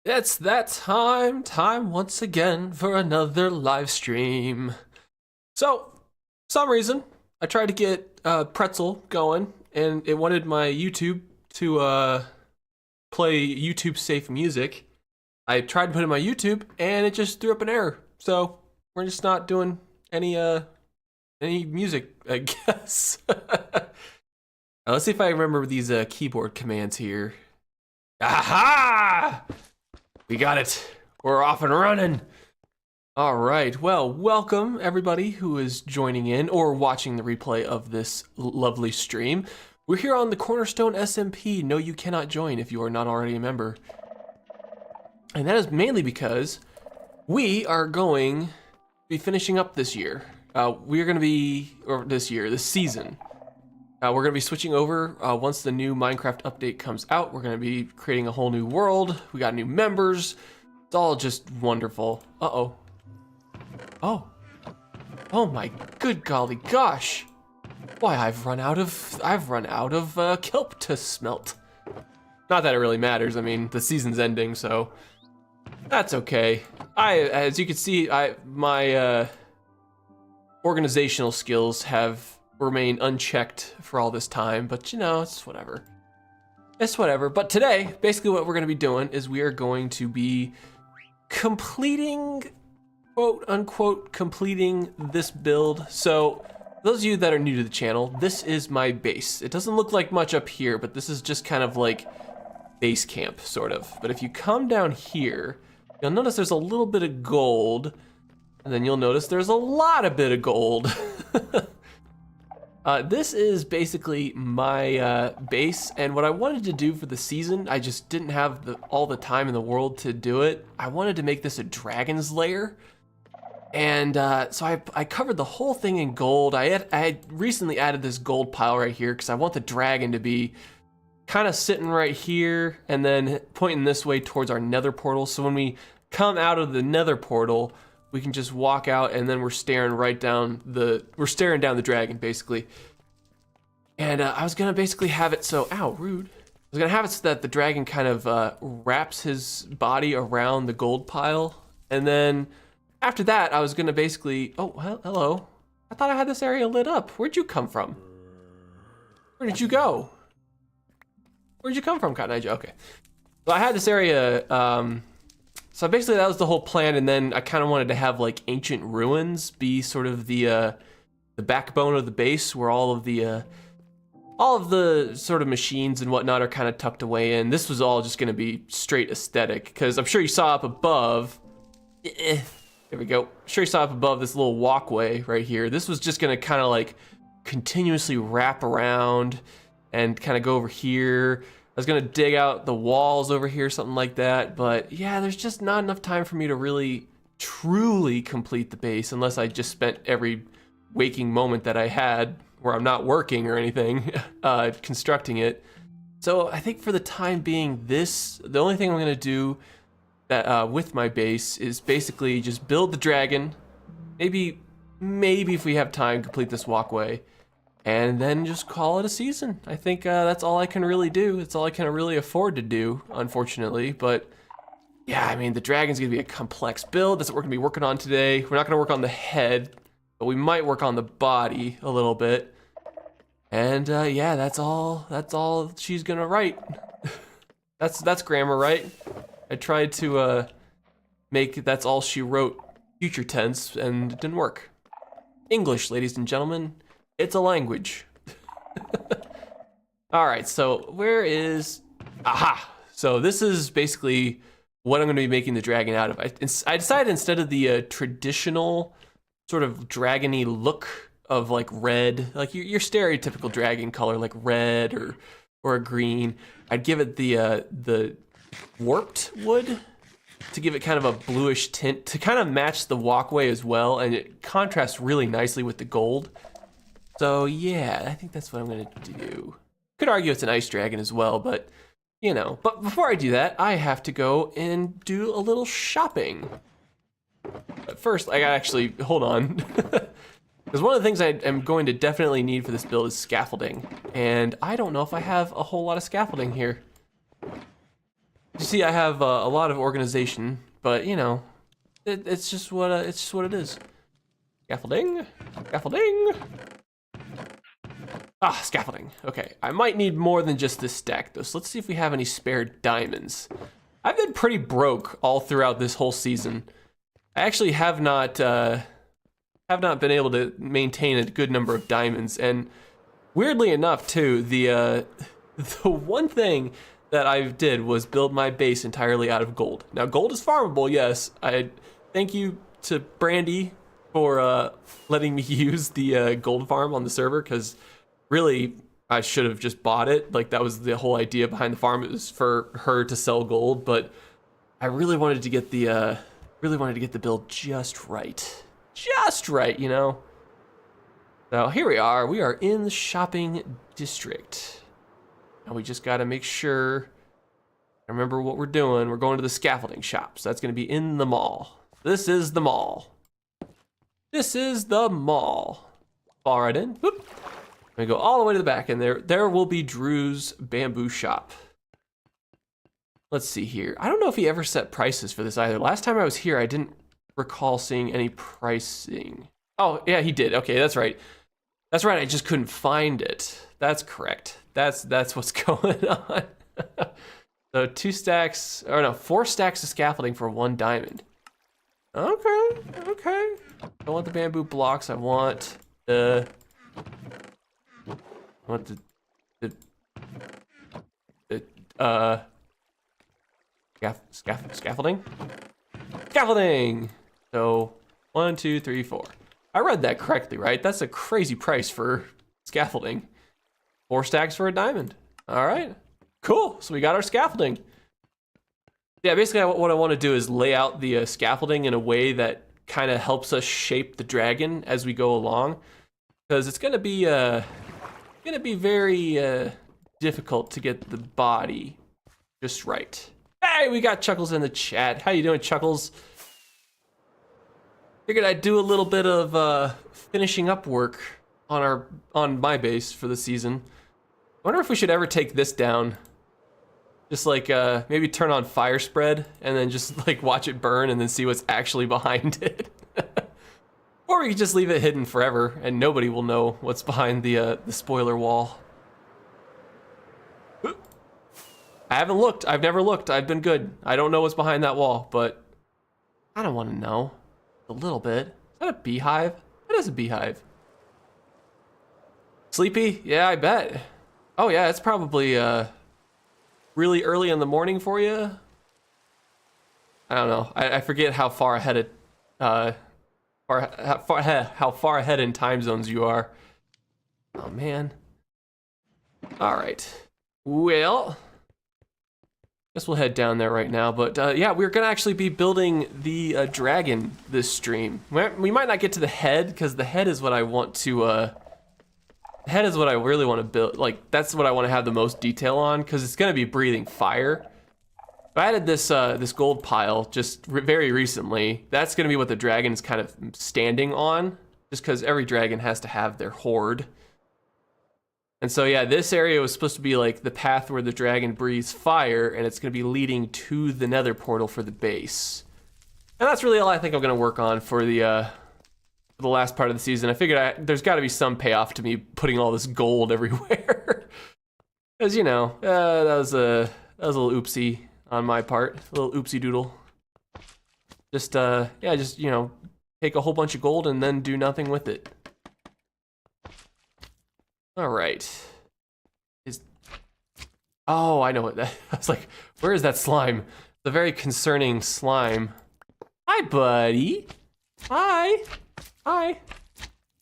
It's that time once again for another live stream. So, some reason, I tried to get Pretzel going, and it wanted my YouTube to play YouTube safe music. I tried to put in my YouTube, and it just threw up an error. So, we're just not doing any music, I guess. Let's see if I remember these keyboard commands here. Aha! We got it. We're off and running. All right. Well, welcome everybody who is joining in or watching the replay of this lovely stream. We're here on the Cornerstone SMP. No, you cannot join if you are not already a member. And that is mainly because we are going to be finishing up this year. We're going to be, or this season. We're going to be switching over once the new Minecraft update comes out. We're going to be creating a whole new world. We got new members. It's all just wonderful. Uh-oh. Oh. Oh my good golly gosh. Why, I've run out of kelp to smelt. Not that it really matters. I mean, the season's ending, so that's okay. As you can see, my organizational skills have remain unchecked for all this time, but you know, it's whatever. It's whatever. But today, basically what we're going to be doing is we are going to be completing, quote unquote, completing this build. So those of you that are new to the channel, this is my base. It doesn't look like much up here, but this is just kind of like base camp, sort of. But if you come down here, you'll notice there's a little bit of gold, and then you'll notice there's a lot of bit of gold. This is basically my base, and what I wanted to do for the season, I just didn't have all the time in the world to do it. I wanted to make this a dragon's lair, and so I covered the whole thing in gold. I had recently added this gold pile right here because I want the dragon to be kind of sitting right here and then pointing this way towards our nether portal. So when we come out of the nether portal, we can just walk out, and then we're staring down the dragon, basically. And I was gonna basically have it so, ow, rude. I was gonna have it so that the dragon kind of wraps his body around the gold pile. And then after that, I was gonna basically, oh, hello. I thought I had this area lit up. Where'd you come from? Where did you go? Where'd you come from, Cotton Eye Joe? Okay. So I had this area, so basically that was the whole plan, and then I kind of wanted to have like ancient ruins be sort of the backbone of the base, where all of the sort of machines and whatnot are kind of tucked away in. This was all just going to be straight aesthetic, because I'm sure you saw up above. There we go. I'm sure you saw up above this little walkway right here. This was just going to kind of like continuously wrap around and kind of go over here. I was gonna dig out the walls over here, something like that, but yeah, there's just not enough time for me to really, truly complete the base unless I just spent every waking moment that I had where I'm not working or anything, constructing it. So I think for the time being, the only thing I'm gonna do that with my base is basically just build the dragon, maybe if we have time, complete this walkway, and then just call it a season. I think that's all I can really do. It's all I can really afford to do, unfortunately. But yeah, I mean, the dragon's gonna be a complex build. That's what we're gonna be working on today. We're not gonna work on the head, but we might work on the body a little bit. And yeah, that's all she's gonna write. That's grammar, right? I tried to make that's all she wrote future tense, and it didn't work. English, ladies and gentlemen. It's a language. All right, so where is, aha. So this is basically what I'm gonna be making the dragon out of. I decided instead of the traditional sort of dragony look of like red, like your stereotypical dragon color, like red or a green, I'd give it the warped wood to give it kind of a bluish tint to kind of match the walkway as well, and it contrasts really nicely with the gold. So yeah, I think that's what I'm gonna do. Could argue it's an ice dragon as well, but you know. But before I do that, I have to go and do a little shopping. But first, I gotta actually, hold on. Because one of the things I am going to definitely need for this build is scaffolding. And I don't know if I have a whole lot of scaffolding here. You see, I have a lot of organization, but you know, it's just what it is. Scaffolding, scaffolding. Ah, scaffolding. Okay, I might need more than just this stack though. So let's see if we have any spare diamonds. I've been pretty broke all throughout this whole season. I actually have not been able to maintain a good number of diamonds, and weirdly enough, too, the one thing that I did was build my base entirely out of gold. Now, gold is farmable, yes. I thank you to Brandy for letting me use the gold farm on the server, because really, I should have just bought it. Like, that was the whole idea behind the farm. It was for her to sell gold, but I really wanted to get the build just right. Just right, you know? So here we are. We are in the shopping district. Now we just gotta make sure I remember what we're doing. We're going to the scaffolding shop. So that's gonna be in the mall. This is the mall. This is the mall. Fall right in. Whoop. I'm gonna go all the way to the back, and there will be Drew's bamboo shop. Let's see here. I don't know if he ever set prices for this either. Last time I was here, I didn't recall seeing any pricing. Oh, yeah, he did. Okay, that's right. That's right, I just couldn't find it. That's correct. That's what's going on. So 4 stacks of scaffolding for 1 diamond. Okay, okay. I want the bamboo blocks. I want the scaffolding. Scaffolding. So 1, 2, 3, 4. I read that correctly, right? That's a crazy price for scaffolding. 4 stacks for a diamond. All right, cool. So we got our scaffolding. Yeah, basically what I want to do is lay out the scaffolding in a way that kind of helps us shape the dragon as we go along, because it's gonna be very difficult to get the body just right. Hey, we got Chuckles in the chat. How you doing, Chuckles? Figured I'd do a little bit of finishing up work on my base for the season. I wonder if we should ever take this down. Just like maybe turn on fire spread and then just like watch it burn and then see what's actually behind it. Or we could just leave it hidden forever and nobody will know what's behind the spoiler wall. I haven't looked. I've never looked. I've been good. I don't know what's behind that wall, but I don't want to know. A little bit. Is that a beehive? That is a beehive. Sleepy? Yeah, I bet. Oh yeah, it's probably really early in the morning for you. I don't know. I forget how far ahead how far ahead in time zones you are. Oh man. All right. Well, guess we'll head down there right now, but yeah, we're gonna actually be building the dragon this stream. We might not get to the head, because the head is what I want to, the head is what I really want to build. Like, that's what I want to have the most detail on, because it's gonna be breathing fire. I added this this gold pile just very recently. That's gonna be what the dragon is kind of standing on, just because every dragon has to have their hoard. And so yeah, this area was supposed to be like the path where the dragon breathes fire, and it's gonna be leading to the nether portal for the base. And that's really all I think I'm gonna work on for the last part of the season. I figured there's gotta be some payoff to me putting all this gold everywhere. As you know, that was a little oopsie on my part, a little oopsie doodle. Just, yeah, just, you know, take a whole bunch of gold and then do nothing with it. All right. Oh, I know what that. I was like, where is that slime? The very concerning slime. Hi, buddy. Hi. Hi.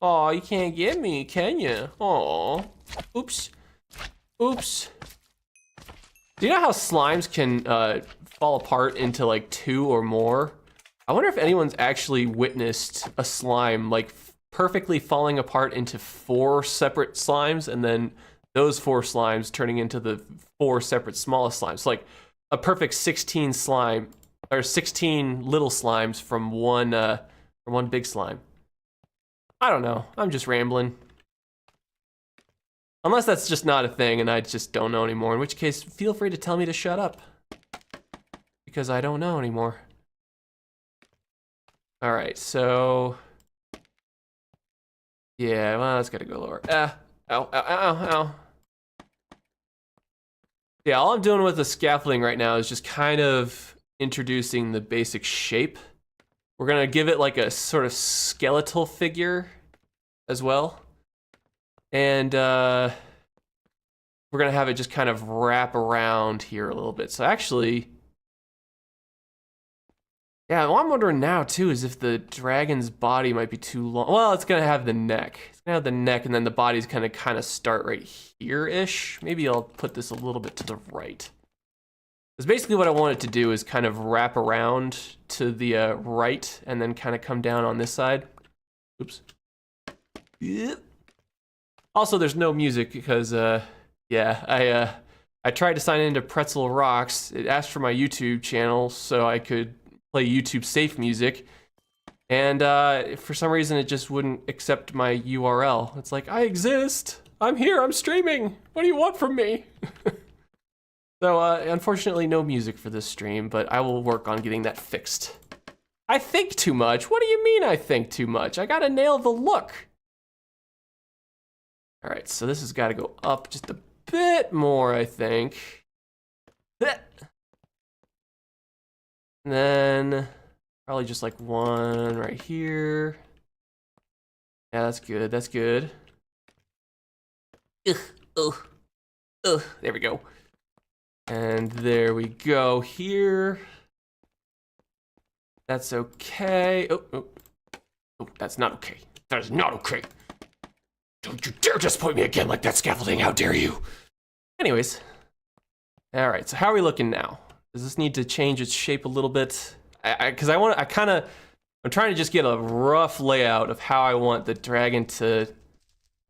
Oh, you can't get me, can you? Oh. Oops. Oops. Do you know how slimes can fall apart into like 2 or more? I wonder if anyone's actually witnessed a slime like perfectly falling apart into 4 separate slimes, and then those 4 slimes turning into the 4 separate smallest slimes. So like a perfect 16 slime, or 16 little slimes from one big slime. I don't know. I'm just rambling. Unless that's just not a thing and I just don't know anymore, in which case feel free to tell me to shut up. because I don't know anymore. All right, so yeah, well, that's gotta go lower. Ow, ow, ow, ow. Yeah, all I'm doing with the scaffolding right now is just kind of introducing the basic shape. We're gonna give it like a sort of skeletal figure as well. And we're gonna have it just kind of wrap around here a little bit. So actually, yeah, what I'm wondering now too is if the dragon's body might be too long. Well, it's gonna have the neck. It's gonna have the neck, and then the body's gonna kind of start right here-ish. Maybe I'll put this a little bit to the right. Because basically what I want it to do is kind of wrap around to the right, and then kind of come down on this side. Oops. Yep. Also, there's no music because, yeah, I tried to sign into Pretzel Rocks. It asked for my YouTube channel so I could play YouTube safe music, and for some reason it just wouldn't accept my URL. It's like, I exist, I'm here, I'm streaming, what do you want from me? So unfortunately no music for this stream, but I will work on getting that fixed. I think too much? What do you mean I think too much? I gotta nail the look. All right, so this has gotta go up just a bit more, I think. And then probably just like one right here. Yeah, that's good, that's good. There we go. And there we go here. That's okay. Oh, that's not okay. That is not okay. Don't you dare disappoint me again like that scaffolding, how dare you? Anyways. All right, so how are we looking now? Does this need to change its shape a little bit? I'm trying to just get a rough layout of how I want the dragon to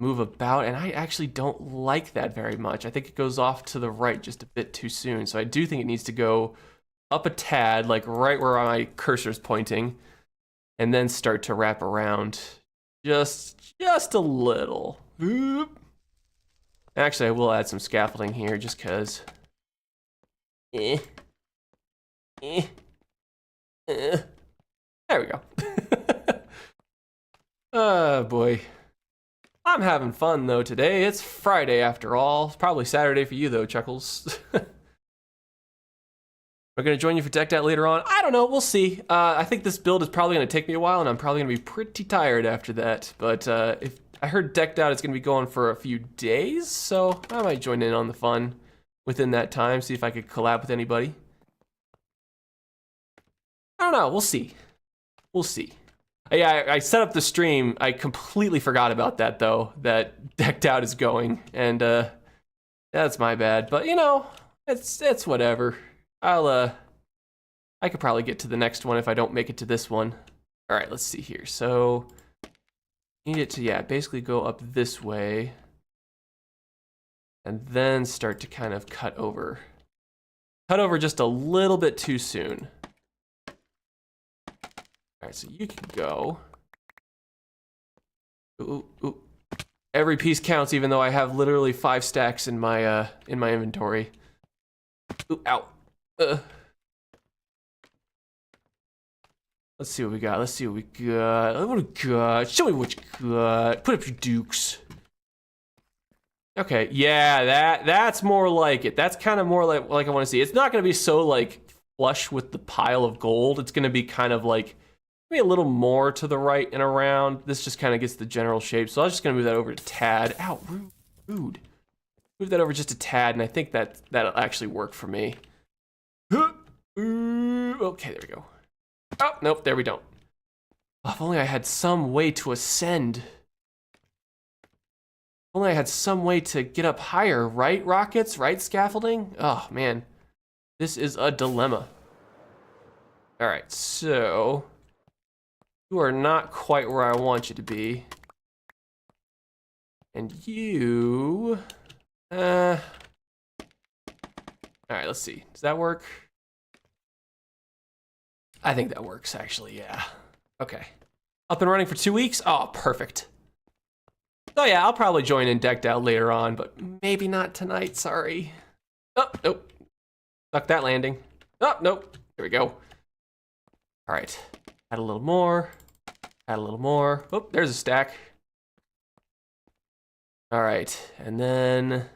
move about, and I actually don't like that very much. I think it goes off to the right just a bit too soon, so I do think it needs to go up a tad, like right where my cursor's pointing, and then start to wrap around just a little. Actually, I will add some scaffolding here just because. There we go. Oh boy. I'm having fun though today. It's Friday after all. It's probably Saturday for you though, Chuckles. I'm gonna join you for Decked Out later on. I don't know, we'll see. I think this build is probably gonna take me a while and I'm probably gonna be pretty tired after that. But if I heard Decked Out is gonna be going for a few days, so I might join in on the fun within that time, see if I could collab with anybody. I don't know, we'll see. We'll see. Yeah, I set up the stream. I completely forgot about that though, that Decked Out is going, and that's my bad. But you know, it's whatever. I could probably get to the next one if I don't make it to this one. All right, let's see here. So need it to, yeah, basically go up this way and then start to kind of cut over. Cut over just a little bit too soon. All right, so you can go. Ooh, ooh. Every piece counts, even though I have literally 5 stacks in my inventory. Ooh, ow. Let's see what we got. Let's see what we got. What we got? Show me what you got. Put up your dukes. Okay, yeah, that's more like it. That's kind of more like I want to see. It's not going to be so like flush with the pile of gold. It's going to be kind of like maybe a little more to the right and around. This just kind of gets the general shape. So I was just going to move that over a tad. Ow, rude. Move that over just a tad, and I think that'll actually work for me. Okay, there we go. Oh, nope, there we don't. Oh, if only I had some way to ascend. If only I had some way to get up higher, right, rockets? Right, scaffolding? Oh, man. This is a dilemma. All right, so you are not quite where I want you to be. And you... All right, let's see. Does that work? I think that works, actually, yeah. Okay. Up and running for 2 weeks? Oh, perfect. Oh yeah, I'll probably join in Decked Out later on, but maybe not tonight, sorry. Oh, nope. Stuck that landing. Oh, nope. There we go. All right, add a little more, add a little more. Oh, there's a stack. All right, and then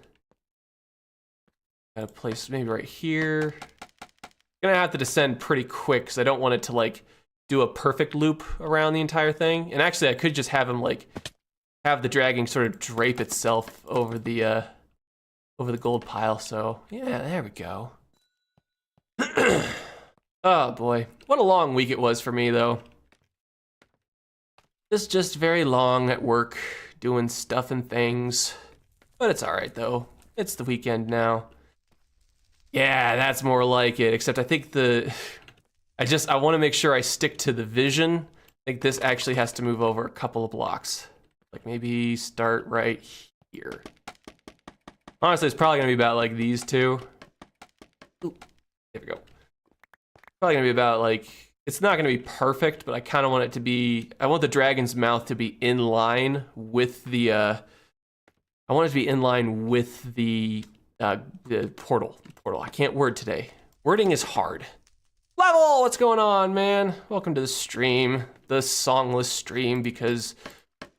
got a place maybe right here. Gonna have to descend pretty quick because I don't want it to like do a perfect loop around the entire thing. And actually, I could just have him like have the dragon sort of drape itself over the gold pile. So yeah, there we go. Oh boy, what a long week it was for me though. Just very long at work, doing stuff and things. But it's all right though. It's the weekend now. Yeah, that's more like it. Except I think I want to make sure I stick to the vision. I think this actually has to move over a couple of blocks. Like maybe start right here. Honestly, it's probably gonna be about like these two. Ooh, there we go. Probably gonna be about like, it's not gonna be perfect, but I kind of want it to be, I want the dragon's mouth to be in line with the, I want it to be in line with the portal. I can't word today. Wording is hard. Level, what's going on, man? Welcome to the stream, the songless stream, because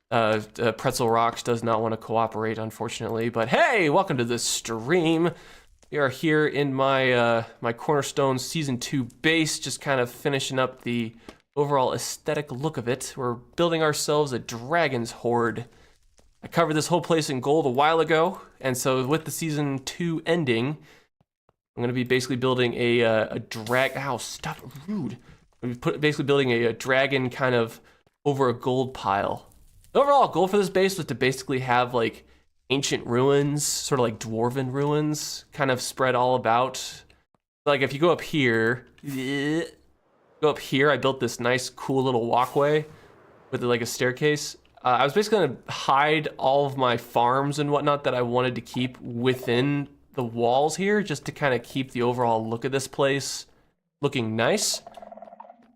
Pretzel Rocks does not want to cooperate, unfortunately. But hey, welcome to the stream. We are here in my my Cornerstone Season 2 base, just kind of finishing up the overall aesthetic look of it. We're building ourselves a dragon's hoard. I covered this whole place in gold a while ago, and so with the Season 2 ending, I'm going to be basically building a Ow, stop, rude. I'm going to be basically building a dragon kind of over a gold pile. The overall goal for this base was to basically have like ancient ruins, sort of like dwarven ruins, kind of spread all about. Like if you go up here, I built this nice, cool little walkway with like a staircase. I was basically gonna hide all of my farms and whatnot that I wanted to keep within the walls here, just to kind of keep the overall look of this place looking nice.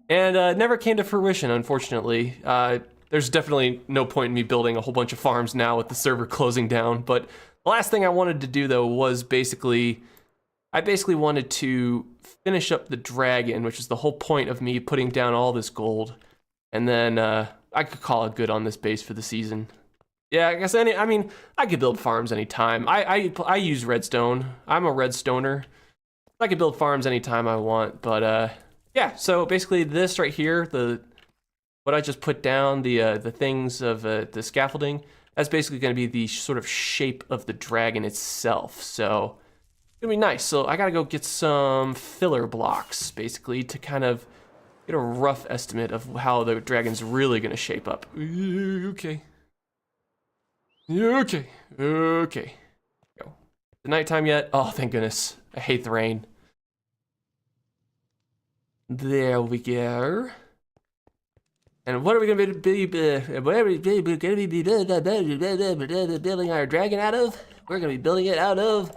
And it never came to fruition, unfortunately. There's definitely no point in me building a whole bunch of farms now with the server closing down. But the last thing I wanted to do though was I basically wanted to finish up the dragon, which is the whole point of me putting down all this gold. And then I could call it good on this base for the season. Yeah, I guess I could build farms anytime. I use redstone. I'm a redstoner. I could build farms anytime I want, but yeah, so basically this right here, what I just put down, the things of the scaffolding, that's basically going to be the sort of shape of the dragon itself. So it's gonna be nice. So I gotta go get some filler blocks, basically, to kind of get a rough estimate of how the dragon's really gonna shape up. Okay. Okay. Go. The nighttime yet? Oh, thank goodness. I hate the rain. There we go. And what are we going to be building our dragon out of? We're going to be building it out of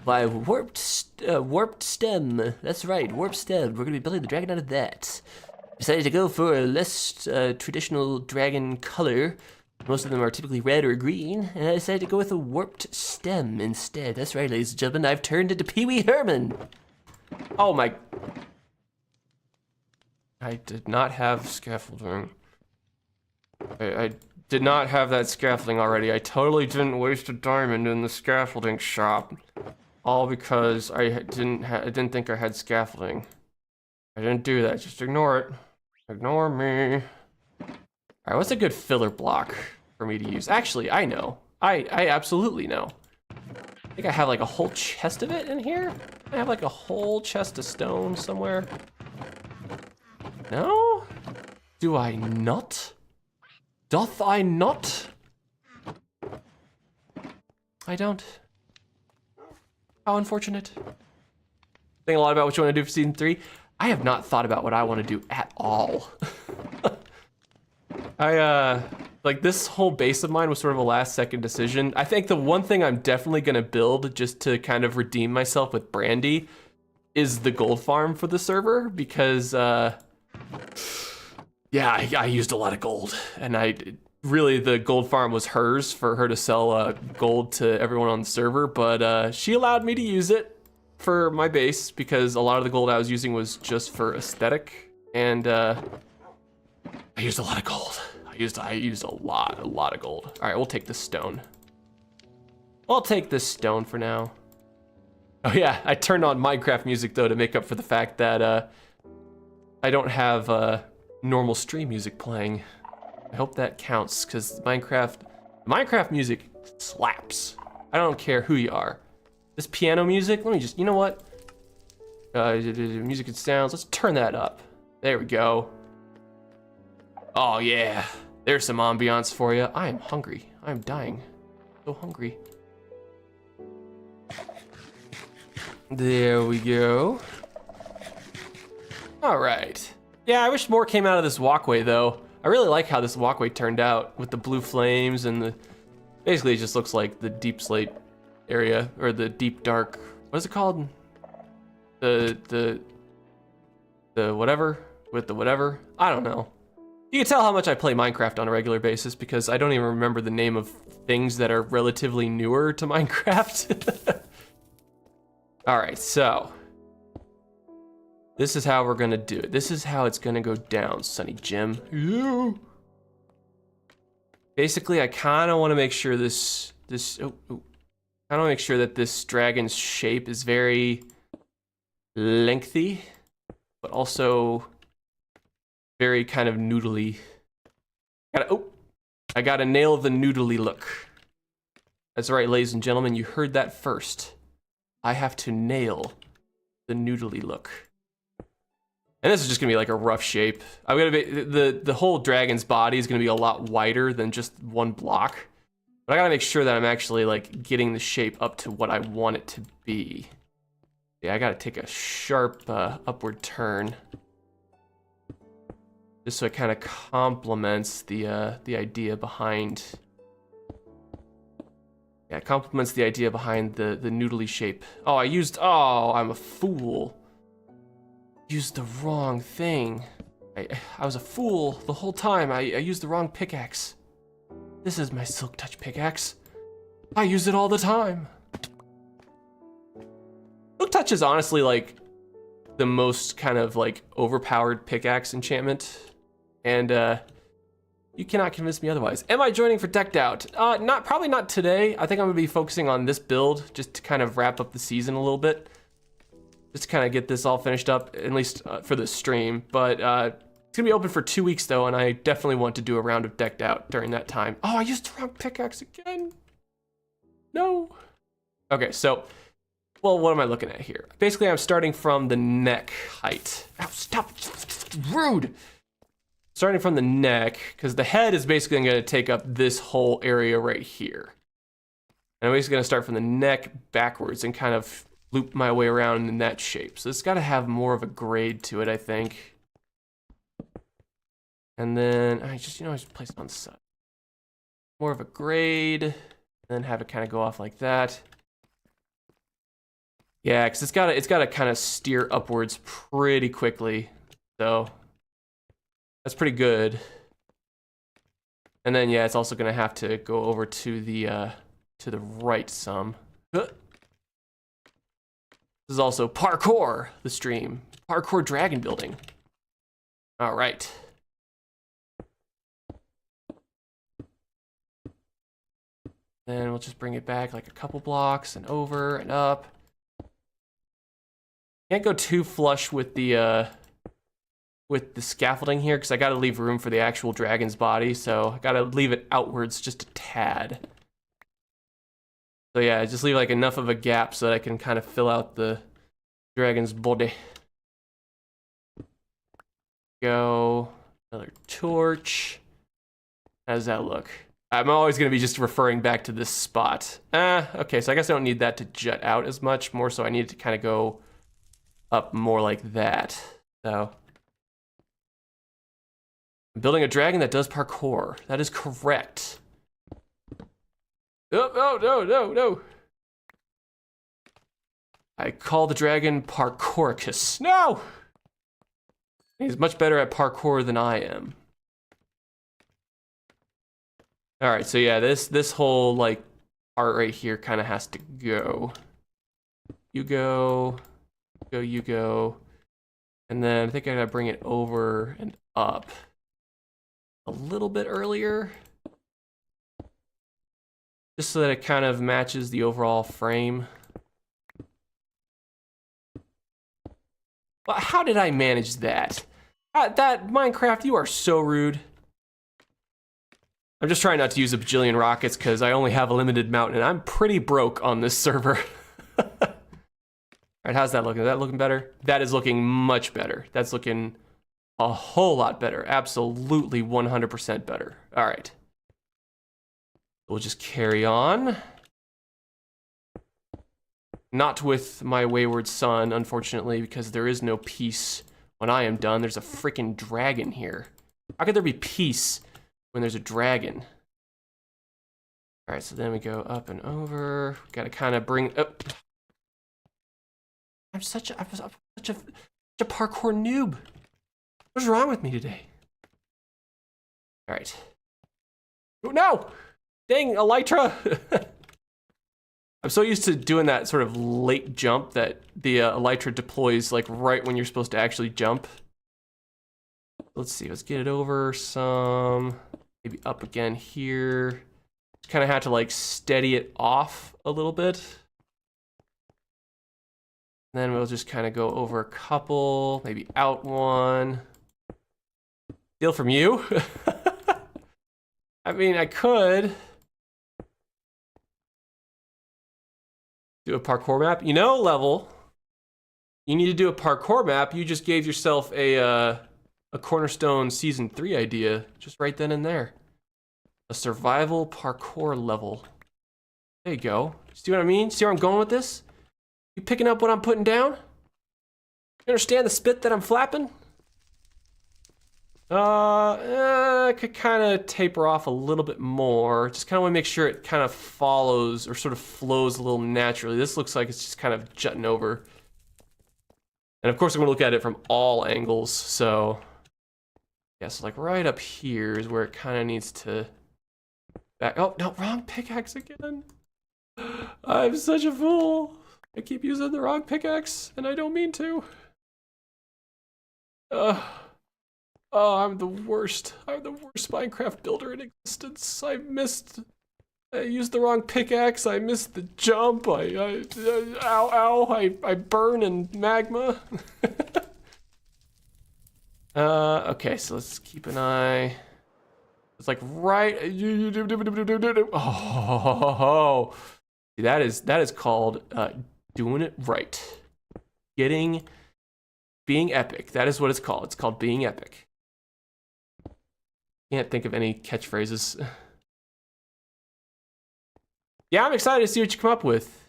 by warped stem. That's right, warped stem. We're going to be building the dragon out of that. Decided to go for a less traditional dragon color. Most of them are typically red or green, and I decided to go with a warped stem instead. That's right, ladies and gentlemen, I've turned into Pee Wee Herman. Oh my... I did not have scaffolding. I did not have that scaffolding already. I totally didn't waste a diamond in the scaffolding shop. All because I didn't think I had scaffolding. I didn't do that, just ignore it. Ignore me. Alright, what's a good filler block for me to use? Actually, I know. I absolutely know. I think I have like a whole chest of it in here. I have like a whole chest of stone somewhere. No? Do I not? Doth I not? I don't. How unfortunate. Think a lot about what you want to do for season 3. I have not thought about what I want to do at all. Like this whole base of mine was sort of a last second decision. I think the one thing I'm definitely gonna build just to kind of redeem myself with Brandy is the gold farm for the server, because yeah, I used a lot of gold, and really the gold farm was hers for her to sell gold to everyone on the server, but she allowed me to use it for my base because a lot of the gold I was using was just for aesthetic, and I used a lot of gold. I used a lot of gold. All right, we'll take this stone. I'll take this stone for now. Oh yeah, I turned on Minecraft music though to make up for the fact that I don't have normal stream music playing. I hope that counts because Minecraft music slaps. I don't care who you are. This piano music, let me just, you know what? Music and sounds, let's turn that up. There we go. Oh yeah, there's some ambiance for you. I am hungry, I'm dying. So hungry. There we go. All right. Yeah, I wish more came out of this walkway though. I really like how this walkway turned out with the blue flames and the, basically it just looks like the deep slate area, or the deep dark, what is it called? The whatever, with the whatever, I don't know. You can tell how much I play Minecraft on a regular basis because I don't even remember the name of things that are relatively newer to Minecraft. All right, so this is how we're gonna do it. This is how it's gonna go down, Sonny Jim. Yeah. Basically, I kind of want to make sure I want to make sure that this dragon's shape is very lengthy, but also very kind of noodly. I gotta nail the noodly look. That's right, ladies and gentlemen, you heard that first. I have to nail the noodly look. And this is just gonna be like a rough shape. I'm gonna be, the whole dragon's body is gonna be a lot wider than just one block. But I gotta make sure that I'm actually like getting the shape up to what I want it to be. Yeah, I gotta take a sharp upward turn. Just so it kind of complements the idea behind. Yeah, it complements the idea behind the noodly shape. Oh, I'm a fool. Used the wrong thing. I was a fool the whole time. I used the wrong pickaxe. This is my Silk Touch pickaxe. I use it all the time. Silk Touch is honestly like the most kind of like overpowered pickaxe enchantment. And you cannot convince me otherwise. Am I joining for Decked Out? Probably not today. I think I'm gonna be focusing on this build just to kind of wrap up the season a little bit. Just to kind of get this all finished up, at least for the stream. But it's gonna be open for 2 weeks though, and I definitely want to do a round of Decked Out during that time. Oh, I used the wrong pickaxe again. No. Okay, so, well, what am I looking at here? Basically, I'm starting from the neck height. Ow, stop, rude. Starting from the neck, because the head is basically gonna take up this whole area right here. And I'm basically gonna start from the neck backwards and kind of loop my way around in that shape. So it's gotta have more of a grade to it, I think. And then I just place it on the side. More of a grade, and then have it kind of go off like that. Yeah, because it's gotta kind of steer upwards pretty quickly. So that's pretty good. And then yeah, it's also gonna have to go over to the right some. This is also parkour, the stream. Parkour dragon building. All right. Then we'll just bring it back like a couple blocks and over and up. Can't go too flush with the scaffolding here because I gotta leave room for the actual dragon's body, so I gotta leave it outwards just a tad. So yeah, just leave like enough of a gap so that I can kind of fill out the dragon's body. Go, another torch. How does that look? I'm always gonna be just referring back to this spot. Okay, so I guess I don't need that to jut out as much, more so I need it to kind of go up more like that. So, I'm building a dragon that does parkour. That is correct. Oh, no. I call the dragon Parkouricus. No! He's much better at parkour than I am. All right, so yeah, this whole like part right here kind of has to go. you go, you go. And then I think I gotta bring it over and up a little bit earlier. Just so that it kind of matches the overall frame. Well, how did I manage that? That Minecraft, you are so rude. I'm just trying not to use a bajillion rockets because I only have a limited amount and I'm pretty broke on this server. Alright, how's that looking? Is that looking better? That is looking much better. That's looking a whole lot better. Absolutely 100% better. Alright. We'll just carry on. Not with my wayward son, unfortunately, because there is no peace when I am done. There's a freaking dragon here. How could there be peace when there's a dragon? Alright, so then we go up and over. Gotta kind of bring up. I'm such a parkour noob. What's wrong with me today? Alright. Oh, no! Dang, Elytra! I'm so used to doing that sort of late jump that the Elytra deploys like right when you're supposed to actually jump. Let's see, let's get it over some, maybe up again here. Kind of have to like steady it off a little bit. Then we'll just kind of go over a couple, maybe out one. Steal from you? I mean, I could do a parkour map. You know, Level, you need to do a parkour map. You just gave yourself a Cornerstone Season 3 idea, just right then and there. A survival parkour level. There you go. See what I mean? See where I'm going with this? You picking up what I'm putting down? You understand the spit that I'm flapping? I could kind of taper off a little bit more. Just kind of want to make sure it kind of follows or sort of flows a little naturally. This looks like it's just kind of jutting over. And of course, I'm going to look at it from all angles. So, yeah, so like right up here is where it kind of needs to back. Oh, no, wrong pickaxe again. I'm such a fool. I keep using the wrong pickaxe, and I don't mean to. Oh, I'm the worst. I'm the worst Minecraft builder in existence. I used the wrong pickaxe. I missed the jump. I burn in magma. Okay, so let's keep an eye. It's like right. Oh, that is called doing it right. Being epic. That is what it's called. It's called being epic. Can't think of any catchphrases. Yeah, I'm excited to see what you come up with.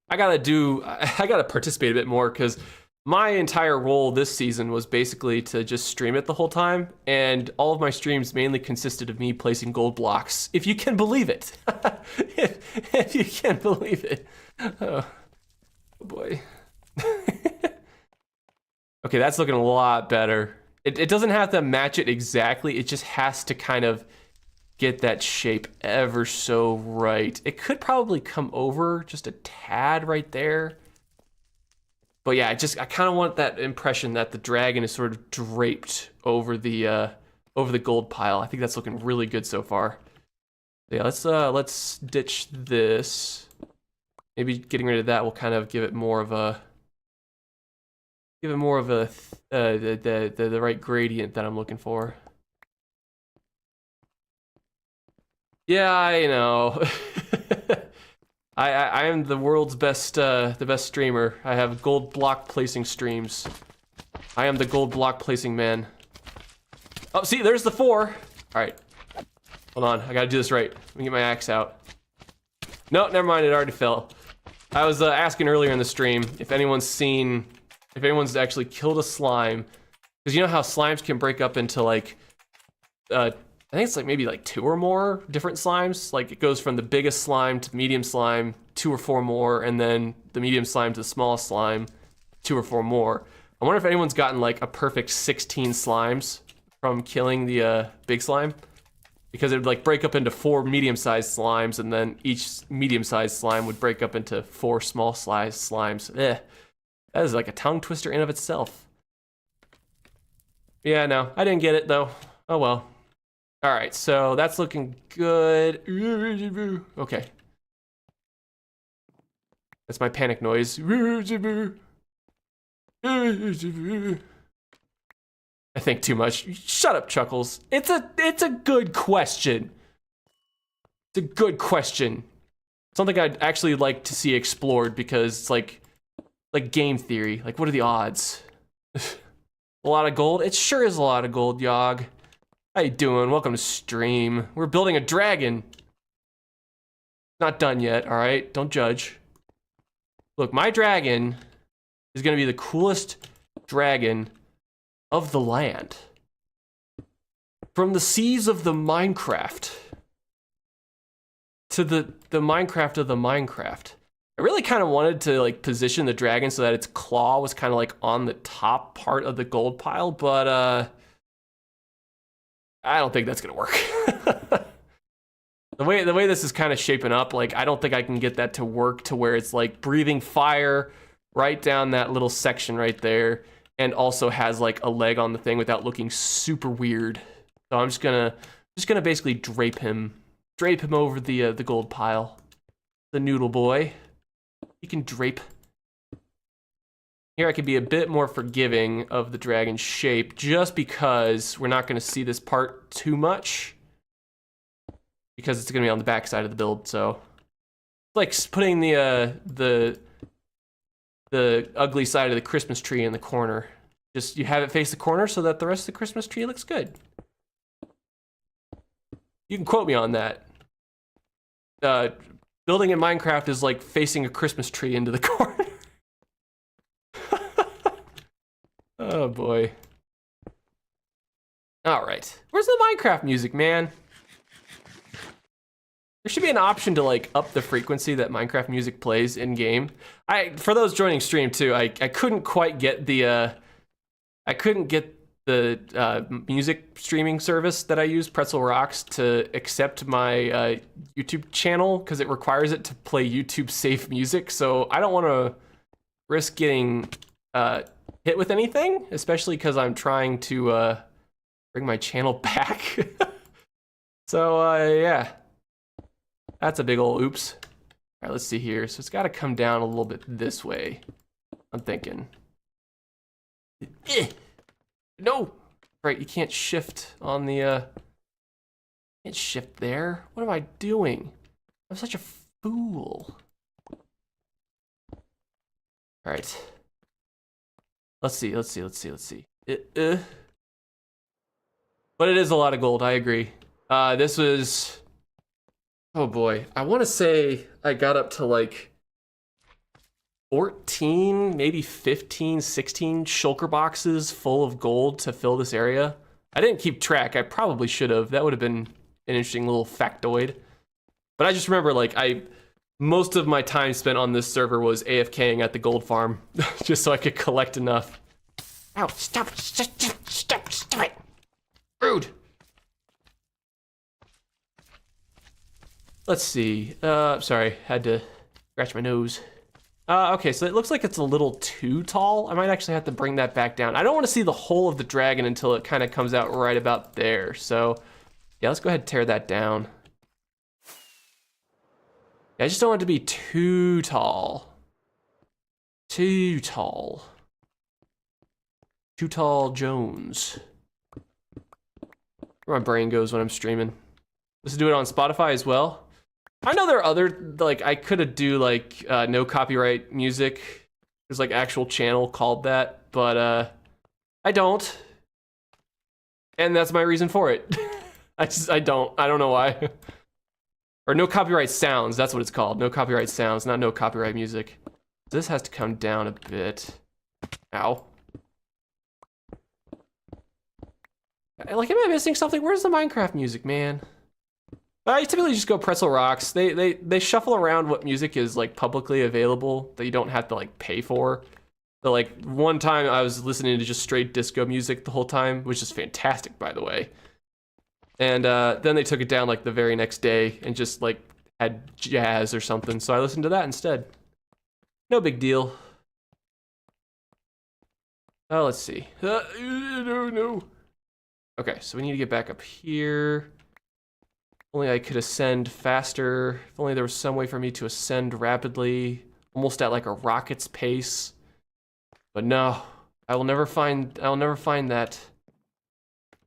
I gotta participate a bit more because my entire role this season was basically to just stream it the whole time, and all of my streams mainly consisted of me placing gold blocks, if you can believe it. if you can believe it. Oh boy. Okay, that's looking a lot better. It doesn't have to match it exactly, it just has to kind of get that shape ever so right. It could probably come over just a tad right there. But yeah, I kind of want that impression that the dragon is sort of draped over the gold pile. I think that's looking really good so far. Yeah, let's ditch this. Maybe getting rid of that will kind of give it more of a the right gradient that I'm looking for. Yeah, I know. I am the world's best the best streamer. I have gold block placing streams. I am the gold block placing man. Oh, see, there's the 4. All right, hold on. I gotta do this right. Let me get my axe out. No, never mind. It already fell. I was asking earlier in the stream if anyone's actually killed a slime, because you know how slimes can break up into like I think it's like maybe like 2 or more different slimes. Like it goes from the biggest slime to medium slime, 2 or 4 more, and then the medium slime to the smallest slime, 2 or 4 more. I wonder if anyone's gotten like a perfect 16 slimes from killing the big slime. because it would like break up into 4 medium-sized slimes, and then each medium-sized slime would break up into 4 small-sized slimes. That is like a tongue twister in of itself. Yeah, no, I didn't get it though. Oh well. All right, so that's looking good. Okay. That's my panic noise. I think too much. Shut up, Chuckles. It's a good question. It's a good question. Something I'd actually like to see explored, because it's like game theory. Like, what are the odds? A lot of gold? It sure is a lot of gold, Yog. How you doing? Welcome to stream. We're building a dragon. Not done yet, all right? Don't judge. Look, my dragon is gonna be the coolest dragon of the land. From the seas of the Minecraft to the Minecraft of the Minecraft. I really kind of wanted to like position the dragon so that its claw was kind of like on the top part of the gold pile, but I don't think that's gonna work. The way this is kind of shaping up, like I don't think I can get that to work to where it's like breathing fire right down that little section right there, and also has like a leg on the thing without looking super weird. So I'm just gonna basically drape him over the gold pile. The noodle boy, he can drape. Here I could be a bit more forgiving of the dragon's shape, just because we're not gonna see this part too much, because it's gonna be on the back side of the build. So it's like putting the ugly side of the Christmas tree in the corner. Just you have it face the corner so that the rest of the Christmas tree looks good. You can quote me on that. Building in Minecraft is like facing a Christmas tree into the corner. Oh boy. All right. Where's the Minecraft music, man? There should be an option to like up the frequency that Minecraft music plays in game. For those joining stream too, I couldn't quite get the music streaming service that I use, Pretzel Rocks, to accept my YouTube channel, because it requires it to play YouTube safe music. So I don't want to risk getting hit with anything, especially because I'm trying to bring my channel back. So yeah. That's a big ol' oops. All right, let's see here. So it's got to come down a little bit this way, I'm thinking. No! Right, you can't shift on the, can't shift there. What am I doing? I'm such a fool. All right. Let's see. But it is a lot of gold, I agree. This was... Oh boy, I want to say I got up to like 14, maybe 15, 16 shulker boxes full of gold to fill this area. I didn't keep track. I probably should have. That would have been an interesting little factoid. But I just remember like most of my time spent on this server was AFKing at the gold farm just so I could collect enough. Ow, stop it. Rude. Let's see. Sorry, had to scratch my nose. Okay, so it looks like it's a little too tall. I might actually have to bring that back down. I don't want to see the whole of the dragon until it kind of comes out right about there. So, yeah, let's go ahead and tear that down. Yeah, I just don't want it to be too tall. Too tall. Too tall Jones. Where my brain goes when I'm streaming. Let's do it on Spotify as well. I know there are other, like, I could do, like, no copyright music. There's, like, actual channel called that, but, I don't. And that's my reason for it. I don't know why. Or no copyright sounds, that's what it's called. No copyright sounds, not no copyright music. This has to come down a bit. Ow. Like, am I missing something? Where's the Minecraft music, man? I typically just go Pretzel Rocks. They shuffle around what music is like publicly available that you don't have to like pay for. So like one time I was listening to just straight disco music the whole time, which is fantastic, by the way. And then they took it down like the very next day and just like had jazz or something. So I listened to that instead. No big deal. Oh, let's see. No. Okay, so we need to get back up here. If only I could ascend faster. If only there was some way for me to ascend rapidly, almost at like a rocket's pace. But no, I will never find that.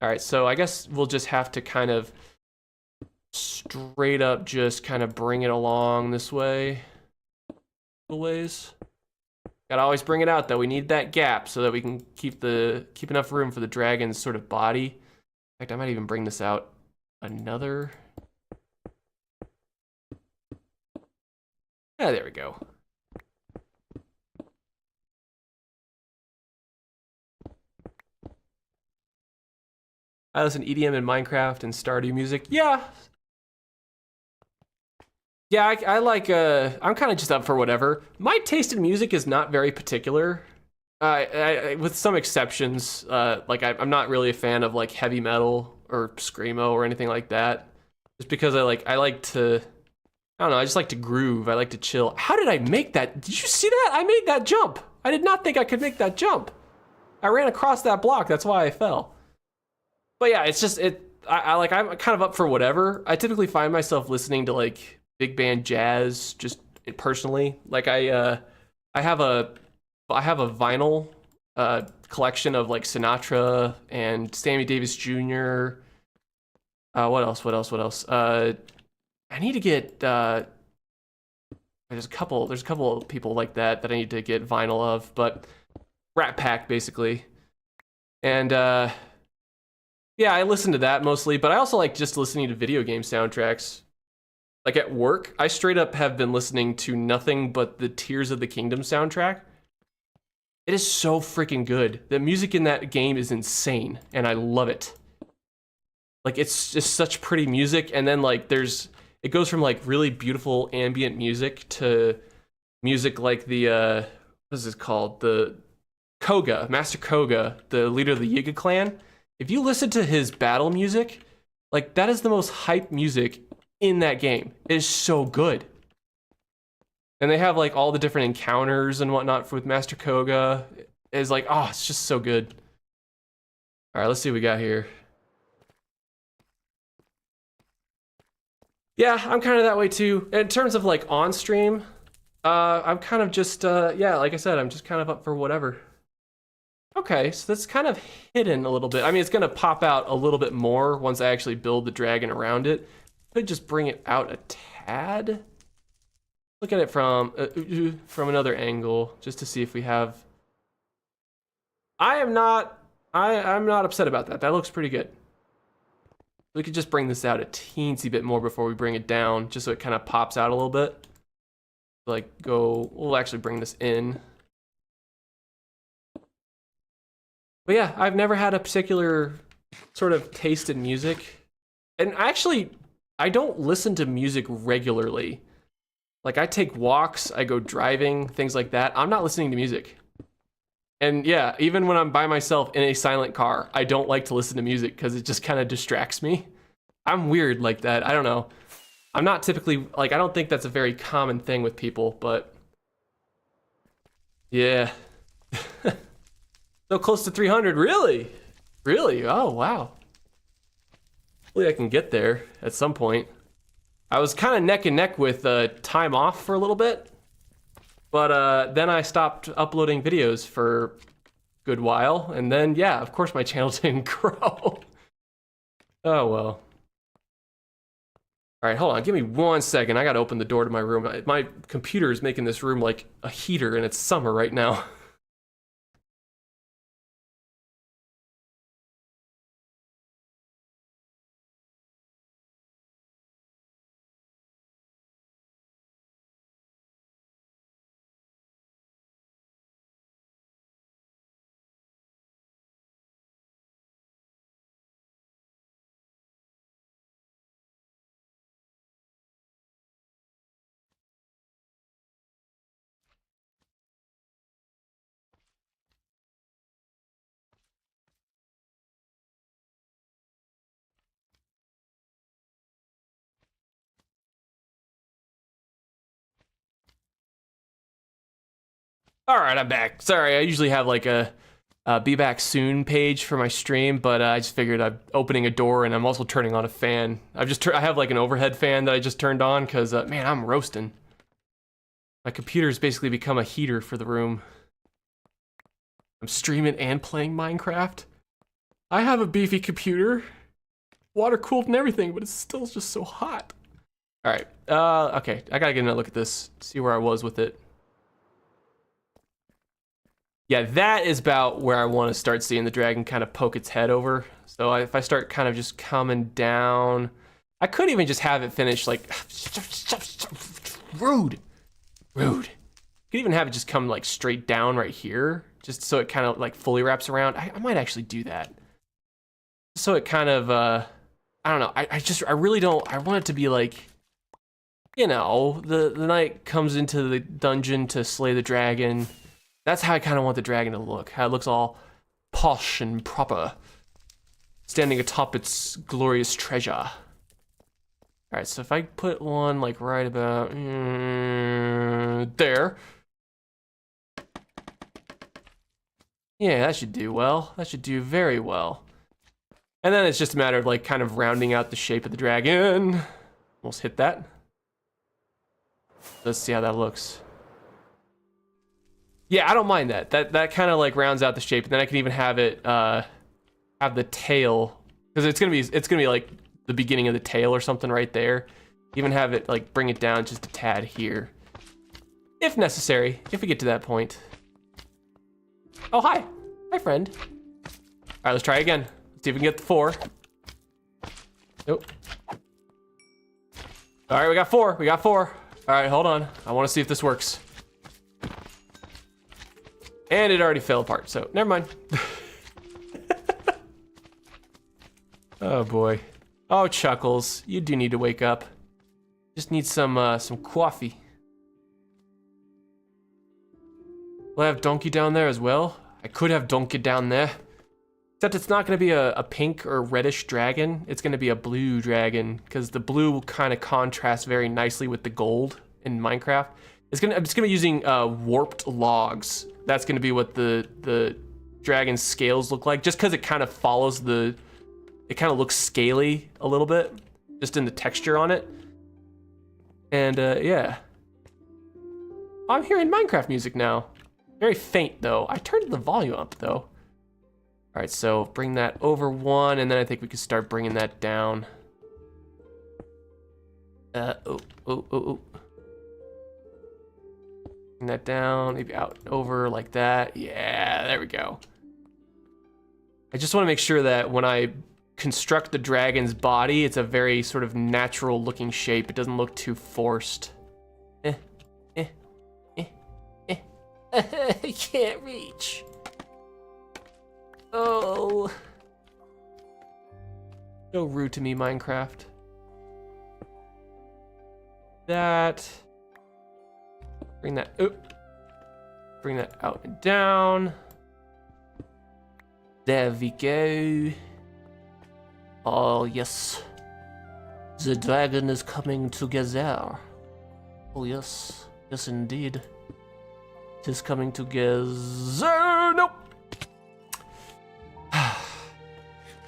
All right, so I guess we'll just have to kind of straight up just kind of bring it along this way. Ways. Gotta always bring it out though. We need that gap so that we can keep enough room for the dragon's sort of body. In fact, I might even bring this out another. Yeah, there we go. I listen to EDM in Minecraft and Stardew music. Yeah. Yeah, I like, I'm kind of just up for whatever. My taste in music is not very particular. With some exceptions, like I'm not really a fan of like heavy metal or screamo or anything like that. Just because I like to, I don't know, I just like to groove. I like to chill. How did I make that? Did you see that? I made that jump. I did not think I could make that jump. I ran across that block. That's why I fell. But yeah, it's just, I'm kind of up for whatever. I typically find myself listening to like big band jazz just personally. Like I have a vinyl collection of like Sinatra and Sammy Davis Jr. What else? I need to get there's a couple of people like that I need to get vinyl of, but Rat Pack basically. And yeah, I listen to that mostly, but I also like just listening to video game soundtracks. Like at work, I straight up have been listening to nothing but the Tears of the Kingdom soundtrack. It is so freaking good. The music in that game is insane, and I love it. Like, it's just such pretty music, and then, like, it goes from, like, really beautiful ambient music to music like the, what is this called? The Koga, Master Koga, the leader of the Yiga clan. If you listen to his battle music, like, that is the most hype music in that game. It is so good. And they have like all the different encounters and whatnot with Master Koga. It's like, oh, it's just so good. All right, let's see what we got here. Yeah, I'm kind of that way too. In terms of like on stream, I'm kind of just, yeah, like I said, I'm just kind of up for whatever. Okay, so that's kind of hidden a little bit. I mean, it's gonna pop out a little bit more once I actually build the dragon around it. Could just bring it out a tad. Look at it from another angle, just to see if we have. I'm not upset about that. That looks pretty good. We could just bring this out a teensy bit more before we bring it down, just so it kind of pops out a little bit. Like we'll actually bring this in. But yeah, I've never had a particular sort of taste in music. And actually, I don't listen to music regularly. Like I take walks, I go driving, things like that. I'm not listening to music. And yeah, even when I'm by myself in a silent car, I don't like to listen to music because it just kind of distracts me. I'm weird like that. I don't know. I'm not typically, like, I don't think that's a very common thing with people, but yeah. So close to 300, really? Really? Oh, wow. Hopefully I can get there at some point. I was kind of neck and neck with time off for a little bit, but then I stopped uploading videos for a good while, and then, yeah, of course my channel didn't grow. Oh, well. All right, hold on, give me 1 second. I gotta open the door to my room. My computer is making this room like a heater, and it's summer right now. All right, I'm back. Sorry, I usually have like a be back soon page for my stream, but I just figured I'm opening a door and I'm also turning on a fan. I have like an overhead fan that I just turned on because man, I'm roasting. My computer's basically become a heater for the room. I'm streaming and playing Minecraft. I have a beefy computer, water cooled and everything, but it's still just so hot. All right, okay, I gotta get another look at this, see where I was with it. Yeah, that is about where I want to start seeing the dragon kind of poke its head over. So if I start kind of just coming down, I could even just have it finish like, rude. Could even have it just come like straight down right here, just so it kind of like fully wraps around. I might actually do that. So it kind of, I don't know, I really don't, I want it to be like, you know, the knight comes into the dungeon to slay the dragon. That's how I kind of want the dragon to look. How it looks all posh and proper, standing atop its glorious treasure. All right, so if I put one like right about there. Yeah, that should do well. That should do very well. And then it's just a matter of like kind of rounding out the shape of the dragon. Almost hit that. Let's see how that looks. Yeah, I don't mind that. That kind of like rounds out the shape, and then I can even have it have the tail, because it's gonna be like the beginning of the tail or something right there. Even have it like bring it down just a tad here, if necessary, if we get to that point. Oh, hi, friend. All right, let's try again. Let's see if we can get the 4. Nope. All right, we got 4. All right, hold on. I want to see if this works. And it already fell apart, so never mind. Oh boy. Oh, Chuckles, you do need to wake up. Just need some coffee. Will I have Donkey down there as well? I could have Donkey down there. Except it's not gonna be a pink or reddish dragon. It's gonna be a blue dragon, because the blue will kind of contrast very nicely with the gold in Minecraft. I'm just gonna be using warped logs. That's gonna be what the dragon's scales look like, just because it kind of follows it kind of looks scaly a little bit, just in the texture on it. And yeah. I'm hearing Minecraft music now. Very faint though. I turned the volume up though. All right, so bring that over 1, and then I think we can start bringing that down. Oh. Bring that down, maybe out and over like that. Yeah, there we go. I just want to make sure that when I construct the dragon's body, it's a very sort of natural looking shape. It doesn't look too forced. I can't reach. Oh. So rude to me, Minecraft. That. Bring that out and down. There we go. Oh, yes. The dragon is coming together. Oh, yes. Yes, indeed. It is coming together. Nope.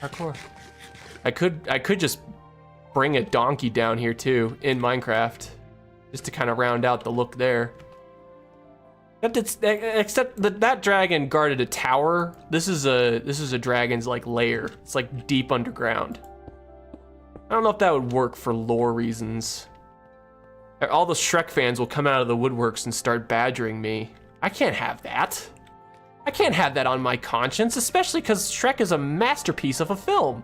Parkour. I could just bring a donkey down here too in Minecraft, just to kind of round out the look there. Except that dragon guarded a tower. This is a dragon's like lair. It's like deep underground. I don't know if that would work for lore reasons. All the Shrek fans will come out of the woodworks and start badgering me. I can't have that. I can't have that on my conscience, especially because Shrek is a masterpiece of a film.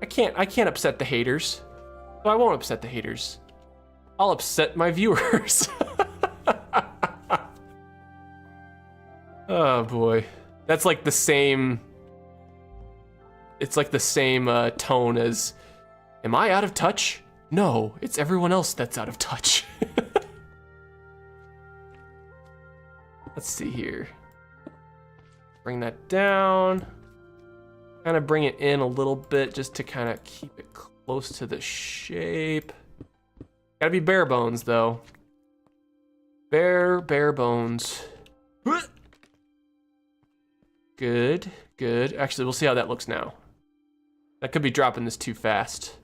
I can't upset the haters. So I won't upset the haters. I'll upset my viewers. Oh boy. That's like the same, it's like the same tone as, am I out of touch? No, it's everyone else that's out of touch. Let's see here. Bring that down. Kind of bring it in a little bit just to kind of keep it close to the shape. Gotta be bare bones though. Bare bones. Good, good. Actually, we'll see how that looks now. That could be dropping this too fast.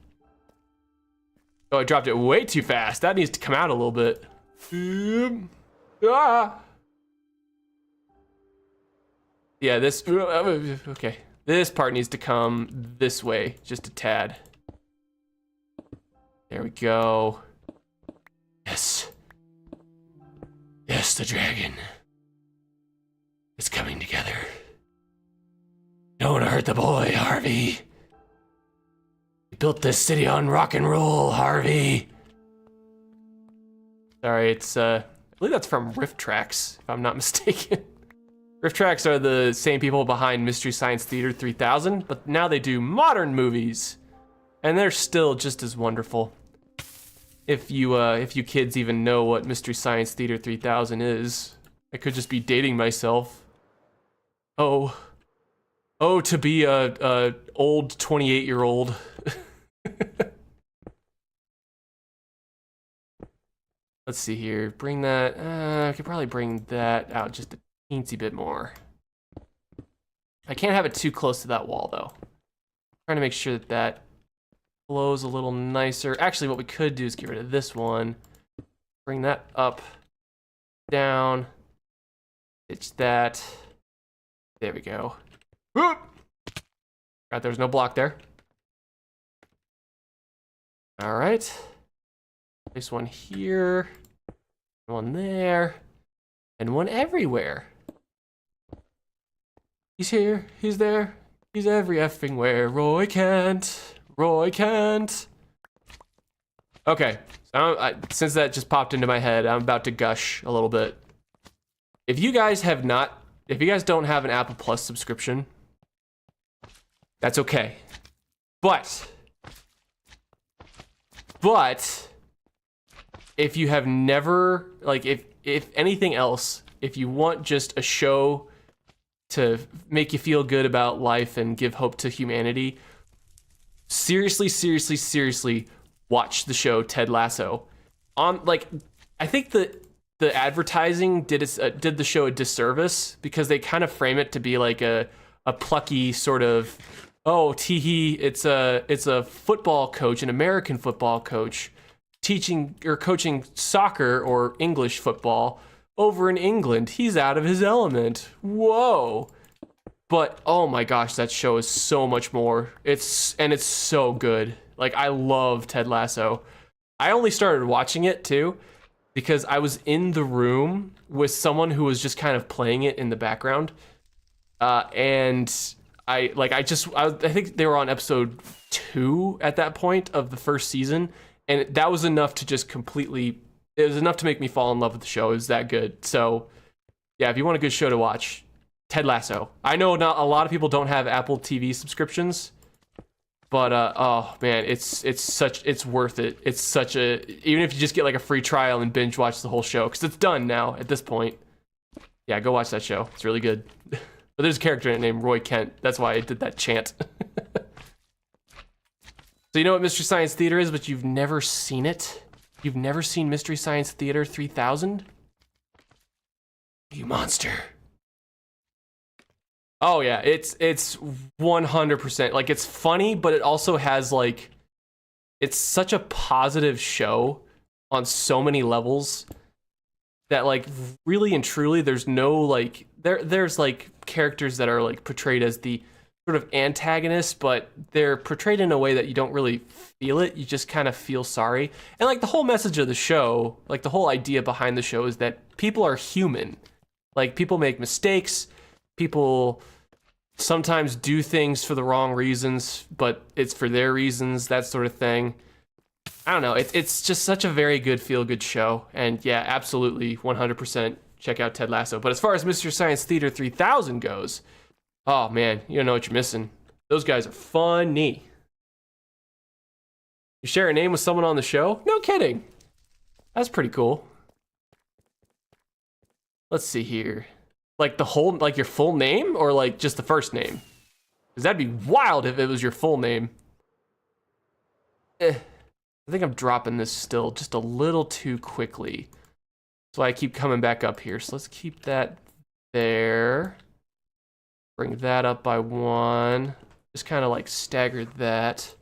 Oh, I dropped it way too fast. That needs to come out a little bit. Ah! Yeah, this, okay. This part needs to come this way, just a tad. There we go. Yes. Yes, the dragon. It's coming together. Don't want to hurt the boy, Harvey. You built this city on rock and roll, Harvey. Sorry, it's, I believe that's from Riff Tracks, if I'm not mistaken. Riff Tracks are the same people behind Mystery Science Theater 3000, but now they do modern movies. And they're still just as wonderful. If you kids even know what Mystery Science Theater 3000 is. I could just be dating myself. Oh, to be a old 28-year-old. Let's see here. Bring that. I could probably bring that out just a teensy bit more. I can't have it too close to that wall though. Trying to make sure that that flows a little nicer. Actually, what we could do is get rid of this one. Bring that up, down. Ditch that. There we go. Right, there's no block there. All right. Place one here, one there, and one everywhere. He's here, he's there, he's every effing where. Roy Kent. Okay, so since that just popped into my head, I'm about to gush a little bit. If you guys don't have an Apple Plus subscription, that's okay. But if you have never, like, if anything else, if you want just a show to make you feel good about life and give hope to humanity, seriously watch the show Ted Lasso. I think the advertising did the show a disservice because they kind of frame it to be like a plucky sort of, oh, teehee, it's a football coach, an American football coach, teaching or coaching soccer or English football over in England. He's out of his element. Whoa. But oh my gosh, that show is so much more. It's so good. Like, I love Ted Lasso. I only started watching it too because I was in the room with someone who was just kind of playing it in the background. And I think they were on episode 2 at that point of the first season. And that was enough to just it was enough to make me fall in love with the show. It was that good. So yeah, if you want a good show to watch, Ted Lasso. I know not a lot of people don't have Apple TV subscriptions, but oh man, it's worth it. It's such even if you just get like a free trial and binge watch the whole show, because it's done now at this point. Yeah, go watch that show. It's really good. But there's a character in it named Roy Kent. That's why I did that chant. So you know what Mystery Science Theater is, but you've never seen it? You've never seen Mystery Science Theater 3000? You monster. Oh yeah, it's 100%. Like, it's funny, but it also has like, it's such a positive show on so many levels that, like, really and truly there's no like, there's like characters that are like portrayed as the sort of antagonist, but they're portrayed in a way that you don't really feel it. You just kind of feel sorry. And like the whole message of the show, like the whole idea behind the show is that people are human. Like, people make mistakes. People sometimes do things for the wrong reasons, but it's for their reasons, that sort of thing. I don't know. It's just such a very good feel-good show. And yeah, absolutely 100% check out Ted Lasso. But as far as Mystery Science Theater 3000 goes, oh man, you don't know what you're missing. Those guys are funny. You share a name with someone on the show? No kidding. That's pretty cool. Let's see here. Like like your full name or like just the first name? Because that'd be wild if it was your full name. I think I'm dropping this still just a little too quickly. So I keep coming back up here. So let's keep that there. Bring that up by 1. Just kind of like stagger that.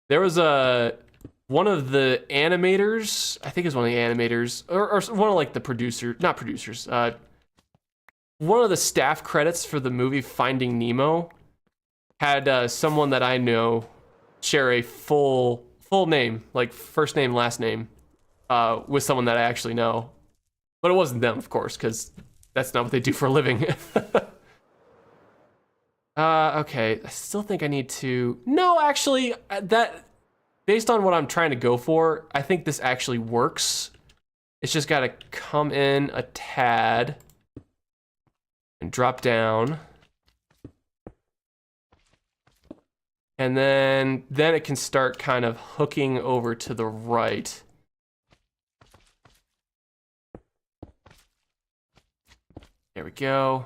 There was one of the animators, I think it's one of the animators, or one of like the producers, not producers, one of the staff credits for the movie Finding Nemo had someone that I know share a full name, like first name, last name, with someone that I actually know. But it wasn't them, of course, because that's not what they do for a living. Okay, I still think I need to... No, actually, that... Based on what I'm trying to go for, I think this actually works. It's just gotta come in a tad and drop down. And then it can start kind of hooking over to the right. There we go.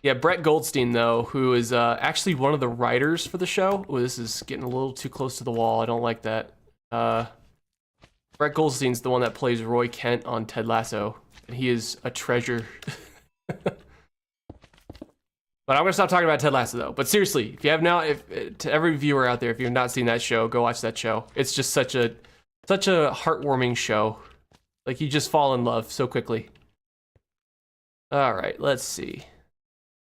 Yeah, Brett Goldstein, though, who is actually one of the writers for the show. Oh, this is getting a little too close to the wall. I don't like that. Brett Goldstein's the one that plays Roy Kent on Ted Lasso, and he is a treasure. But I'm gonna stop talking about Ted Lasso, though. But seriously, if you have now, to every viewer out there, if you've not seen that show, go watch that show. It's just such a heartwarming show. Like, you just fall in love so quickly. All right, let's see.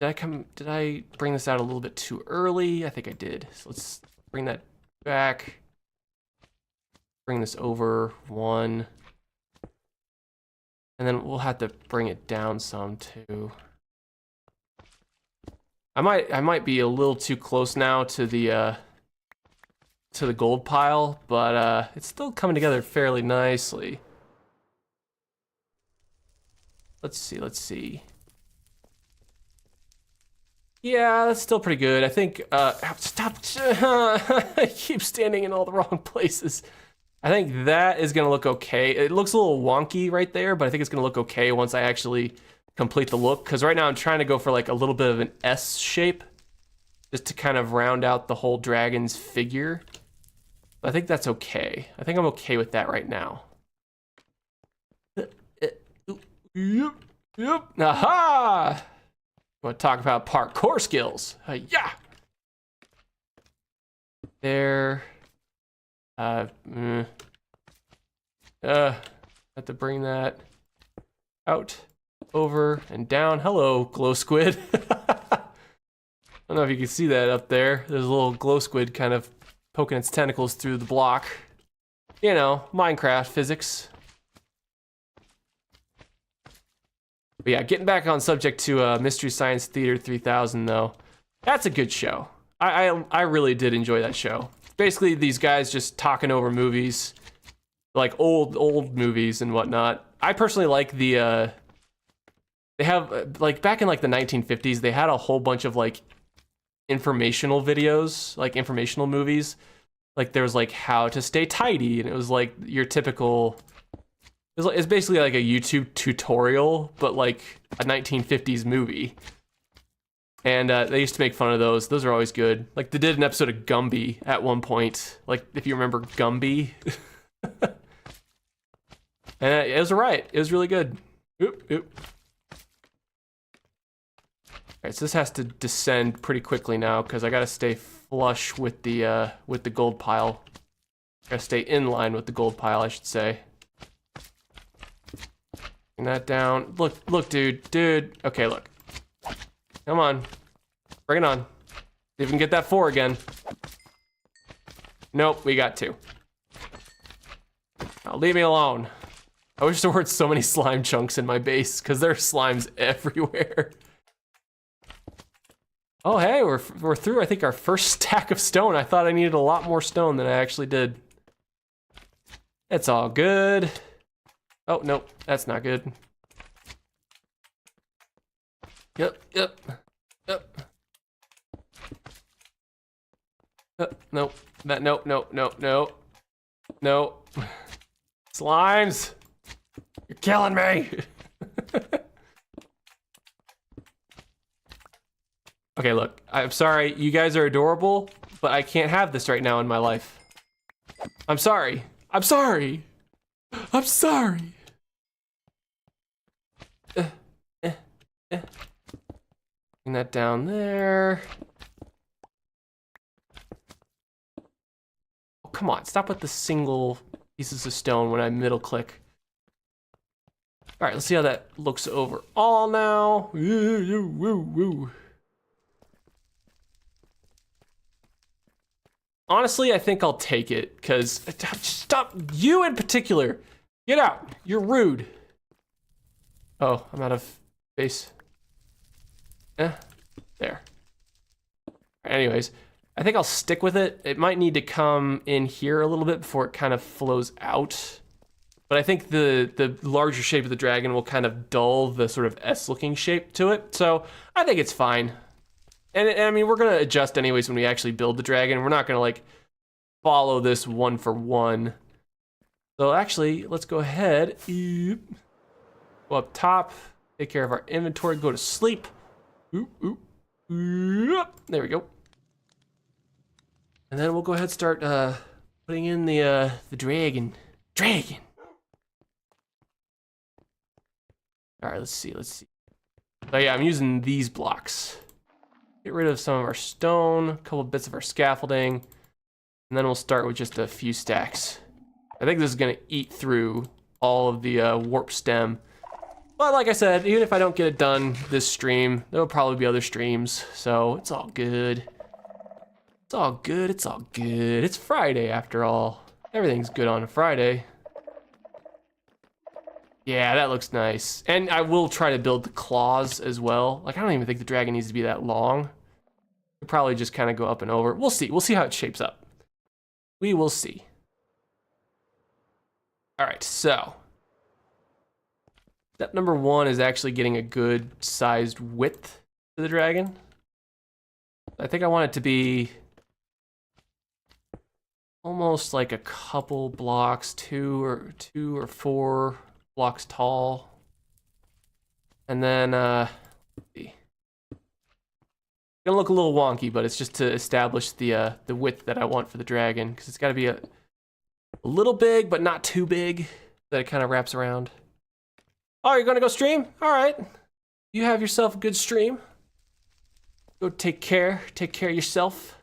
Did I bring this out a little bit too early? I think I did. So let's bring that back. Bring this over 1. And then we'll have to bring it down some too. I might be a little too close now to the gold pile, but it's still coming together fairly nicely. Let's see. Yeah, that's still pretty good. I think, stop, I keep standing in all the wrong places. I think that is gonna look okay. It looks a little wonky right there, but I think it's gonna look okay once I actually complete the look. Because right now I'm trying to go for like a little bit of an S shape, just to kind of round out the whole dragon's figure. But I think that's okay. I think I'm okay with that right now. Yep. Aha! Want to talk about parkour skills? Yeah. There. Have to bring that out, over, and down. Hello, glow squid. I don't know if you can see that up there. There's a little glow squid kind of poking its tentacles through the block. You know, Minecraft physics. But yeah, getting back on subject to Mystery Science Theater 3000, though. That's a good show. I really did enjoy that show. Basically, these guys just talking over movies, like old movies and whatnot. I personally like the, they have, like, back in, like, the 1950s, they had a whole bunch of, like, informational videos, like, informational movies. Like, there was, like, How to Stay Tidy, and it was, like, your typical... It's basically like a YouTube tutorial, but like a 1950s movie. And they used to make fun of those. Those are always good. Like, they did an episode of Gumby at one point. Like, if you remember Gumby. And it was alright. It was really good. Oop. Alright, so this has to descend pretty quickly now, because I gotta stay flush with the gold pile. Gotta stay in line with the gold pile, I should say. That down. Look, dude. Okay, look. Come on. Bring it on. See if we can get that 4 again. Nope, we got 2. Now, leave me alone. I wish there weren't so many slime chunks in my base, because there are slimes everywhere. Oh, hey, we're through, I think, our first stack of stone. I thought I needed a lot more stone than I actually did. It's all good. Oh, nope, that's not good. Yep. Nope. No. Slimes! You're killing me! Okay, look, I'm sorry, you guys are adorable, but I can't have this right now in my life. I'm sorry. I'm sorry. I'm sorry. Bring that down there. Oh, come on, stop with the single pieces of stone when I middle click. All right, let's see how that looks overall now. Honestly, I think I'll take it, because stop, you in particular. Get out, you're rude. Oh, I'm out of space. There. Anyways, I think I'll stick with it. It might need to come in here a little bit before it kind of flows out. But I think the larger shape of the dragon will kind of dull the sort of S-looking shape to it. So I think it's fine. And I mean, we're gonna adjust anyways when we actually build the dragon. We're not gonna like follow this one for one. So actually, let's go ahead. Go up top, take care of our inventory, go to sleep. There we go. And then we'll go ahead and start putting in the dragon. All right, let's see. Oh yeah, I'm using these blocks. Get rid of some of our stone, a couple bits of our scaffolding, and then we'll start with just a few stacks. I think this is gonna eat through all of the warp stem. But like I said, even if I don't get it done this stream, there'll probably be other streams, so it's all good. It's all good, it's all good. It's Friday after all. Everything's good on a Friday. Yeah, that looks nice. And I will try to build the claws as well. Like, I don't even think the dragon needs to be that long. It'll probably just kind of go up and over. We'll see. We'll see how it shapes up. We will see. All right, so. Step number 1 is actually getting a good sized width to the dragon. I think I want it to be almost like a couple blocks, two or four blocks tall. And then, let's see. It's gonna look a little wonky, but it's just to establish the width that I want for the dragon, because it's gotta be a little big, but not too big, that it kind of wraps around. Oh, you're gonna go stream? All right. You have yourself a good stream. Go take care of yourself.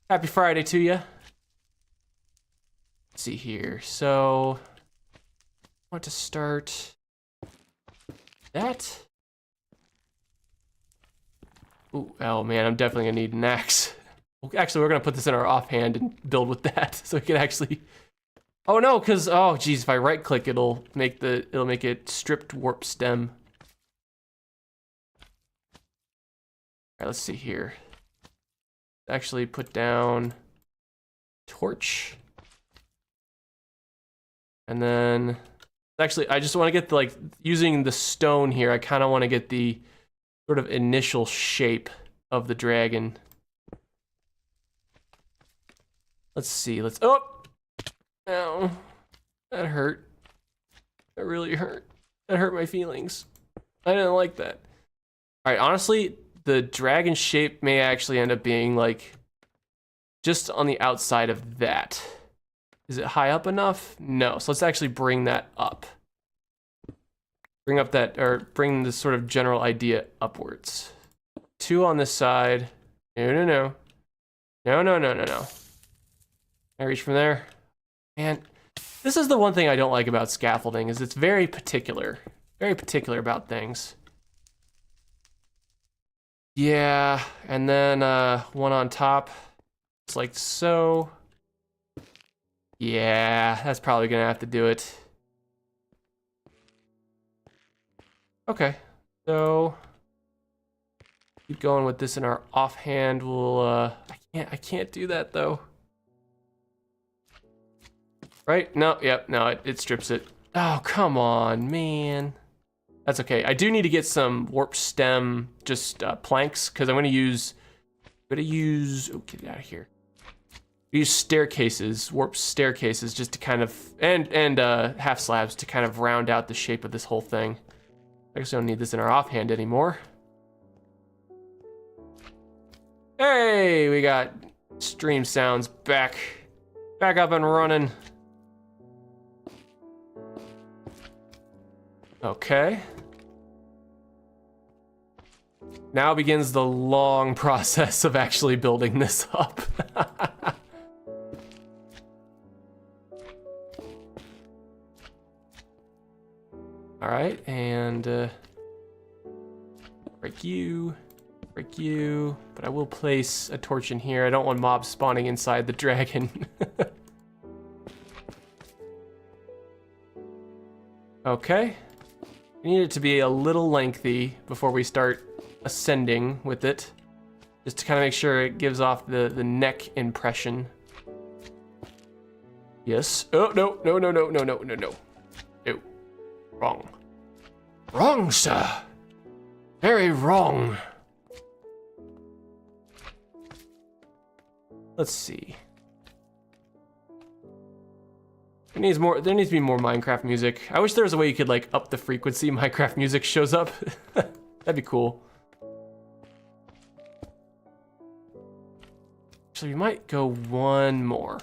Happy Friday to you. Let's see here, so I want to start that. Ooh, oh man, I'm definitely gonna need an axe. Actually, we're gonna put this in our offhand and build with that, so we can actually. Oh no, because oh geez, if I right click, it'll make it stripped warp stem. All right, let's see here. Actually, put down torch. And then, actually, I just want to get the, like, using the stone here, I kind of want to get the sort of initial shape of the dragon. Let's see, oh! Ow. That hurt. That really hurt. That hurt my feelings. I didn't like that. All right, honestly, the dragon shape may actually end up being, like, just on the outside of that. Is it high up enough? No, so let's actually bring that up. Bring up that, or bring the sort of general idea upwards. 2 on this side. No. I reach from there. And this is the one thing I don't like about scaffolding, is it's very particular. Very particular about things. Yeah, and then one on top. It's like so. Yeah, that's probably gonna have to do it. Okay, so keep going with this in our offhand. We'll I can't do that though. Right? No, yep, no, it strips it. Oh, come on, man. That's okay. I do need to get some warp stem, just planks, because I'm gonna use, oh, get it out of here. Use staircases, warp staircases, just to kind of, and half slabs to kind of round out the shape of this whole thing. I guess we don't need this in our offhand anymore. Hey, we got Stream sounds back up and running. Okay. Now begins the long process of actually building this up. All right, and break you, but I will place a torch in here. I don't want mobs spawning inside the dragon. Okay. We need it to be a little lengthy before we start ascending with it, just to kind of make sure it gives off the neck impression. Yes. Oh, no. No. Wrong. Wrong, sir. Very wrong. Let's see. There needs to be more Minecraft music. I wish there was a way you could like up the frequency Minecraft music shows up. That'd be cool. Actually, we might go one more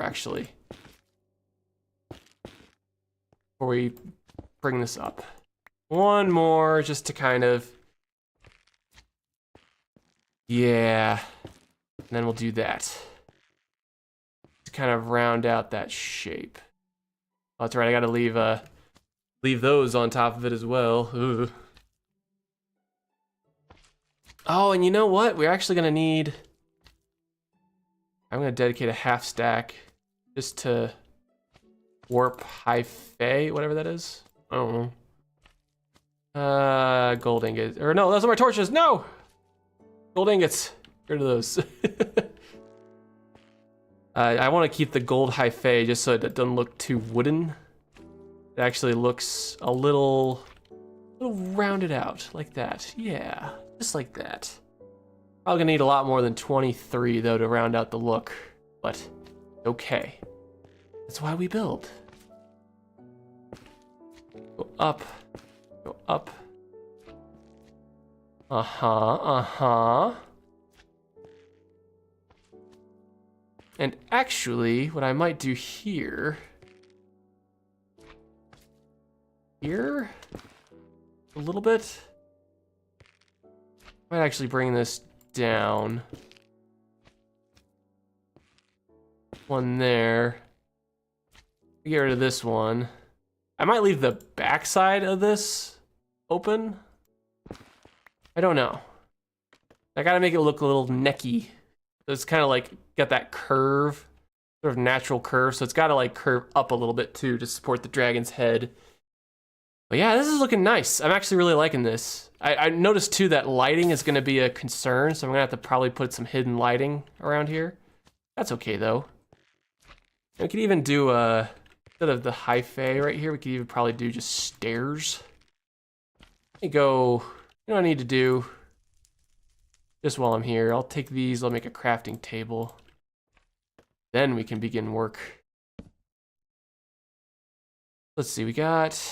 actually, before we bring this up. One more, just to kind of, yeah, and then we'll do that to kind of round out that shape. Oh, that's right, I gotta leave those on top of it as well. Ugh. Oh, and you know what? We're actually gonna need, I'm gonna dedicate a half stack just to warp hyphae, whatever that is. I don't know. Gold ingots, or no, those are my torches. No, gold ingots. Get rid of those. I want to keep the gold hyphae just so it doesn't look too wooden. It actually looks a little rounded out like that. Yeah, just like that. Probably gonna need a lot more than 23 though to round out the look, but okay. That's why we build. Go up. Go up. Uh-huh. And actually, what I might do here, a little bit, might actually bring this down. One there. Get rid of this one. I might leave the backside of this open. I don't know. I gotta make it look a little necky. It's kind of like got that curve, sort of natural curve. So it's gotta like curve up a little bit too to support the dragon's head. But yeah, this is looking nice. I'm actually really liking this. I noticed too that lighting is gonna be a concern. So I'm gonna have to probably put some hidden lighting around here. That's okay though. We could even do instead of the hyphae right here, we could even probably do just stairs. Let me go, you know what I need to do? Just while I'm here, I'll take these, I'll make a crafting table. Then we can begin work. Let's see, we got,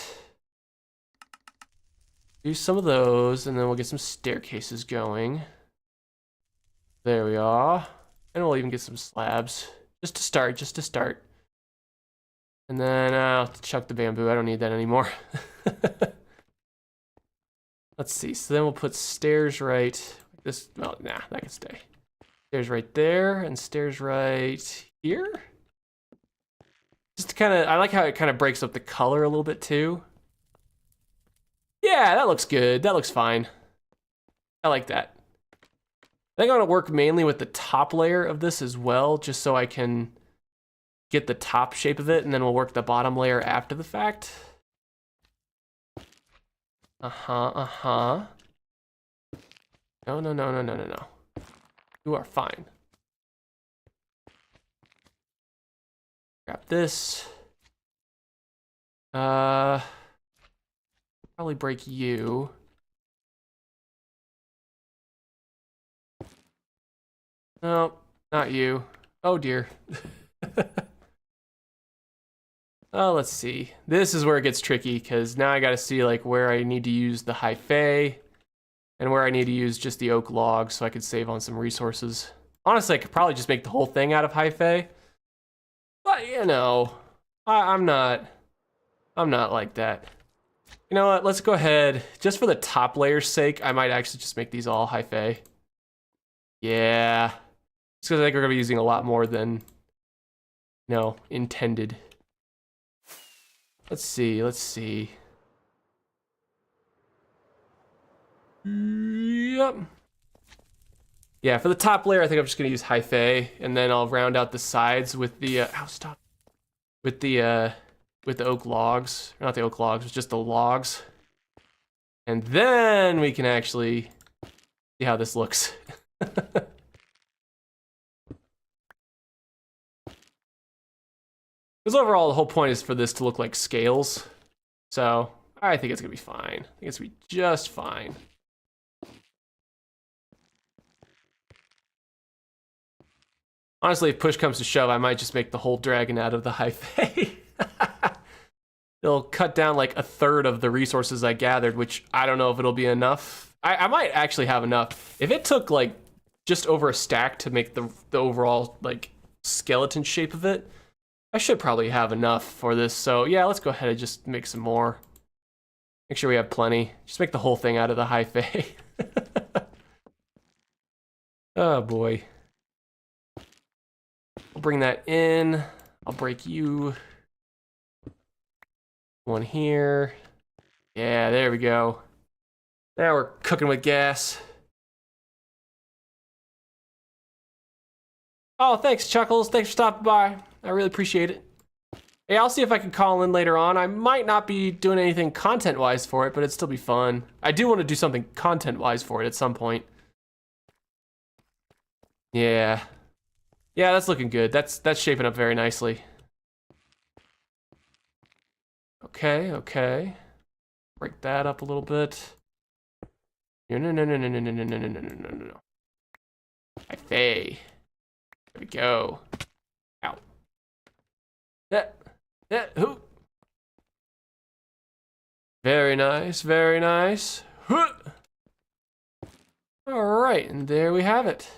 do some of those, and then we'll get some staircases going. There we are. And we'll even get some slabs. Just to start. And then I'll chuck the bamboo. I don't need that anymore. Let's see. So then we'll put stairs right. This. Well, nah, that can stay. Stairs right there and stairs right here. Just to kind of. I like how it kind of breaks up the color a little bit too. Yeah, that looks good. That looks fine. I like that. I think I'm gonna work mainly with the top layer of this as well, just so I can get the top shape of it, and then we'll work the bottom layer after the fact. No. You are fine. Grab this. Probably break you. No, not you. Oh dear. Oh, let's see. This is where it gets tricky, because now I gotta see like where I need to use the hyphae and where I need to use just the oak log so I could save on some resources. Honestly, I could probably just make the whole thing out of hyphae. But, you know, I'm not like that. You know what, let's go ahead. Just for the top layer's sake, I might actually just make these all hyphae. Yeah. Just because I think we're going to be using a lot more than, intended. Let's see. Yep. Yeah, for the top layer, I think I'm just gonna use hyphae, and then I'll round out the sides with the with the oak logs, not the oak logs, it's just the logs, and then we can actually see how this looks. Because overall, the whole point is for this to look like scales, so I think it's gonna be fine. I think it's gonna be just fine. Honestly, if push comes to shove, I might just make the whole dragon out of the hyphae. It'll cut down like a third of the resources I gathered, which I don't know if it'll be enough. I might actually have enough. If it took like just over a stack to make the overall like skeleton shape of it, I should probably have enough for this. So yeah, let's go ahead and just make some more. Make sure we have plenty. Just make the whole thing out of the hyphae. Oh boy. I'll bring that in. I'll break you. One here. Yeah, there we go. Now we're cooking with gas. Oh, thanks, Chuckles. Thanks for stopping by. I really appreciate it. Hey, I'll see if I can call in later on. I might not be doing anything content-wise for it, but it'd still be fun. I do want to do something content-wise for it at some point. Yeah. Yeah, that's looking good. That's shaping up very nicely. Okay. Break that up a little bit. No. Hyphae. There we go. Ow. Who? Very nice. Alright, and there we have it.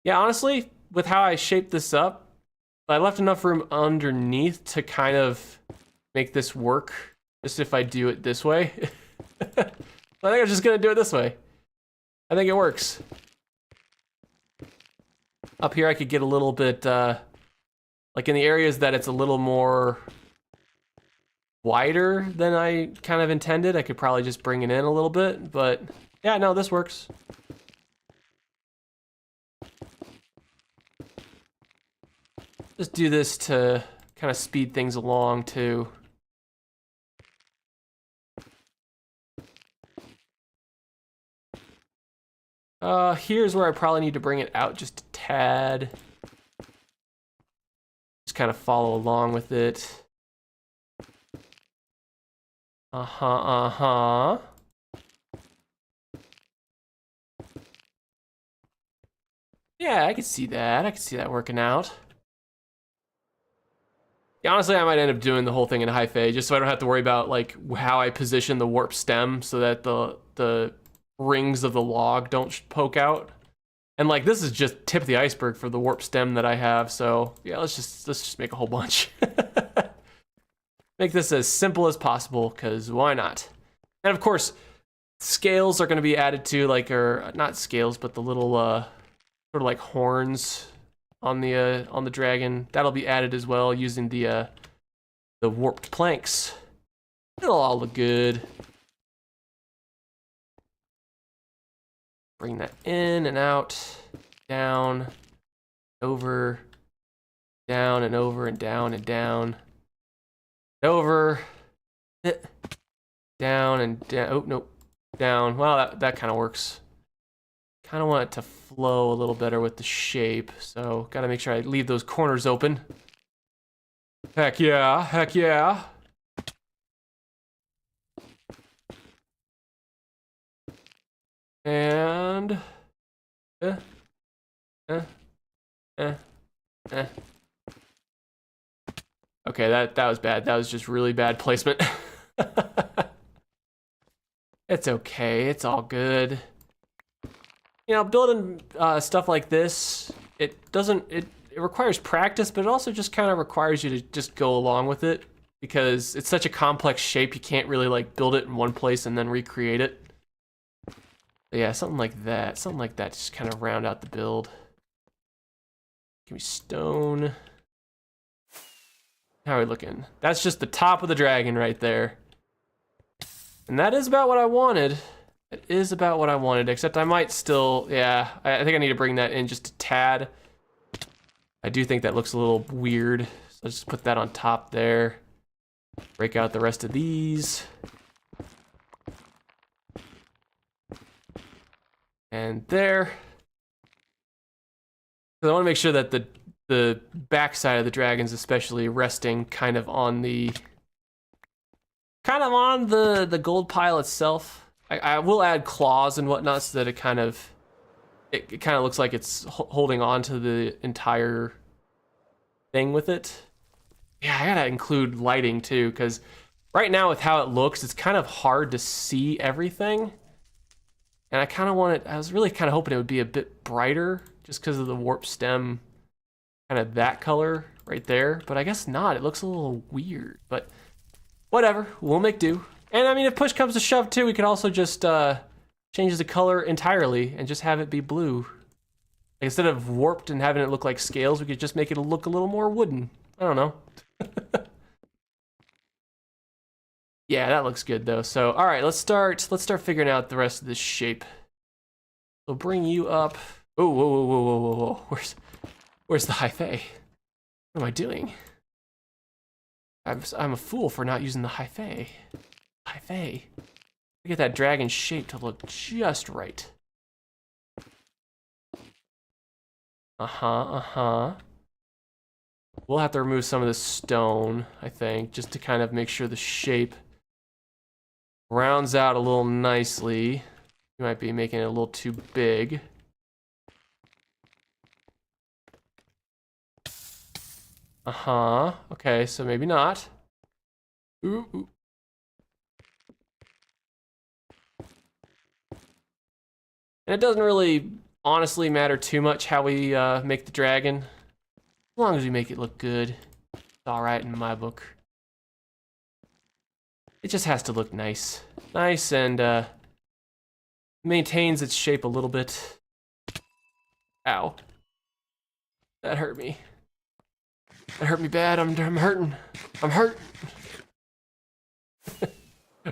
Yeah, honestly, with how I shaped this up, I left enough room underneath to kind of make this work, just if I do it this way. I think I'm just gonna do it this way. I think it works. Up here I could get a little bit, like in the areas that it's a little more wider than I kind of intended, I could probably just bring it in a little bit, but yeah, no, this works. Just do this to kind of speed things along too. Here's where I probably need to bring it out just a tad. Just kind of follow along with it. Uh-huh. Yeah, I could see that. I could see that working out. Yeah, honestly, I might end up doing the whole thing in hyphae, just so I don't have to worry about like how I position the warp stem so that the rings of the log don't poke out. And like this is just tip of the iceberg for the warp stem that I have. So yeah, let's just make a whole bunch. Make this as simple as possible, because why not? And of course, scales are going to be added to, like, or not scales, but the little sort of like horns on the dragon. That'll be added as well using the warped planks. It'll all look good. Bring that in and out, down, over, down and over and down and down, over, down and down. Oh nope, down. Well, that kind of works. Kind of want it to flow a little better with the shape, so gotta make sure I leave those corners open. Heck yeah. And okay, that was bad. That was just really bad placement. It's okay. It's all good. you know, building stuff like this, it requires practice, but it also just kind of requires you to just go along with it because it's such a complex shape, you can't really like build it in one place and then recreate it. But yeah, something like that just kind of round out the build. Give me stone. How are we looking? That's just the top of the dragon right there. And that is about what I wanted. It is about what I wanted, except I might still, yeah, I think I need to bring that in just a tad. I do think that looks a little weird, so let's just put that on top there. Break out the rest of these. And there. So I want to make sure that the back side of the dragon's especially resting kind of on the gold pile itself. I will add claws and whatnot so that it kind of looks like it's holding on to the entire thing with it. Yeah, I gotta include lighting too, because right now with how it looks, it's kind of hard to see everything. And I was really kind of hoping it would be a bit brighter just because of the warp stem, kind of that color right there. But I guess not, it looks a little weird, but whatever, we'll make do. And I mean, if push comes to shove too, we could also just change the color entirely and just have it be blue. Like, instead of warped and having it look like scales, we could just make it look a little more wooden. I don't know. Yeah, that looks good though. So, all right, let's start figuring out the rest of this shape. We'll bring you up. Oh, whoa, whoa, whoa, whoa, whoa, whoa. Where's the hyphae? What am I doing? I'm a fool for not using the hyphae. Hyphae. Get that dragon shape to look just right. We'll have to remove some of this stone, I think, just to kind of make sure the shape rounds out a little nicely. You might be making it a little too big. Okay, so maybe not. Ooh. And it doesn't really, honestly, matter too much how we make the dragon. As long as we make it look good, it's all right in my book. It just has to look nice. Nice and maintains its shape a little bit. Ow. That hurt me. That hurt me bad. I'm hurting. I'm hurt.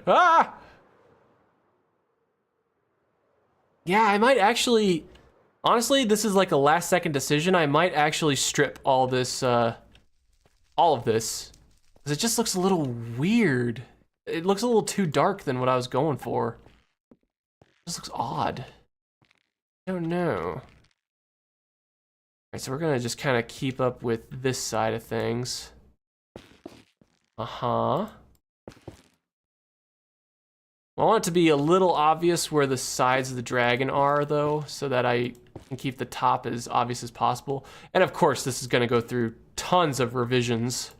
Ah! Yeah, I might actually... Honestly, this is like a last second decision. I might actually strip all this, all of this. Because it just looks a little weird. It looks a little too dark than what I was going for. It just looks odd. I don't know. Alright, so we're gonna just kind of keep up with this side of things. I want it to be a little obvious where the sides of the dragon are, though, so that I can keep the top as obvious as possible. And of course, this is going to go through tons of revisions.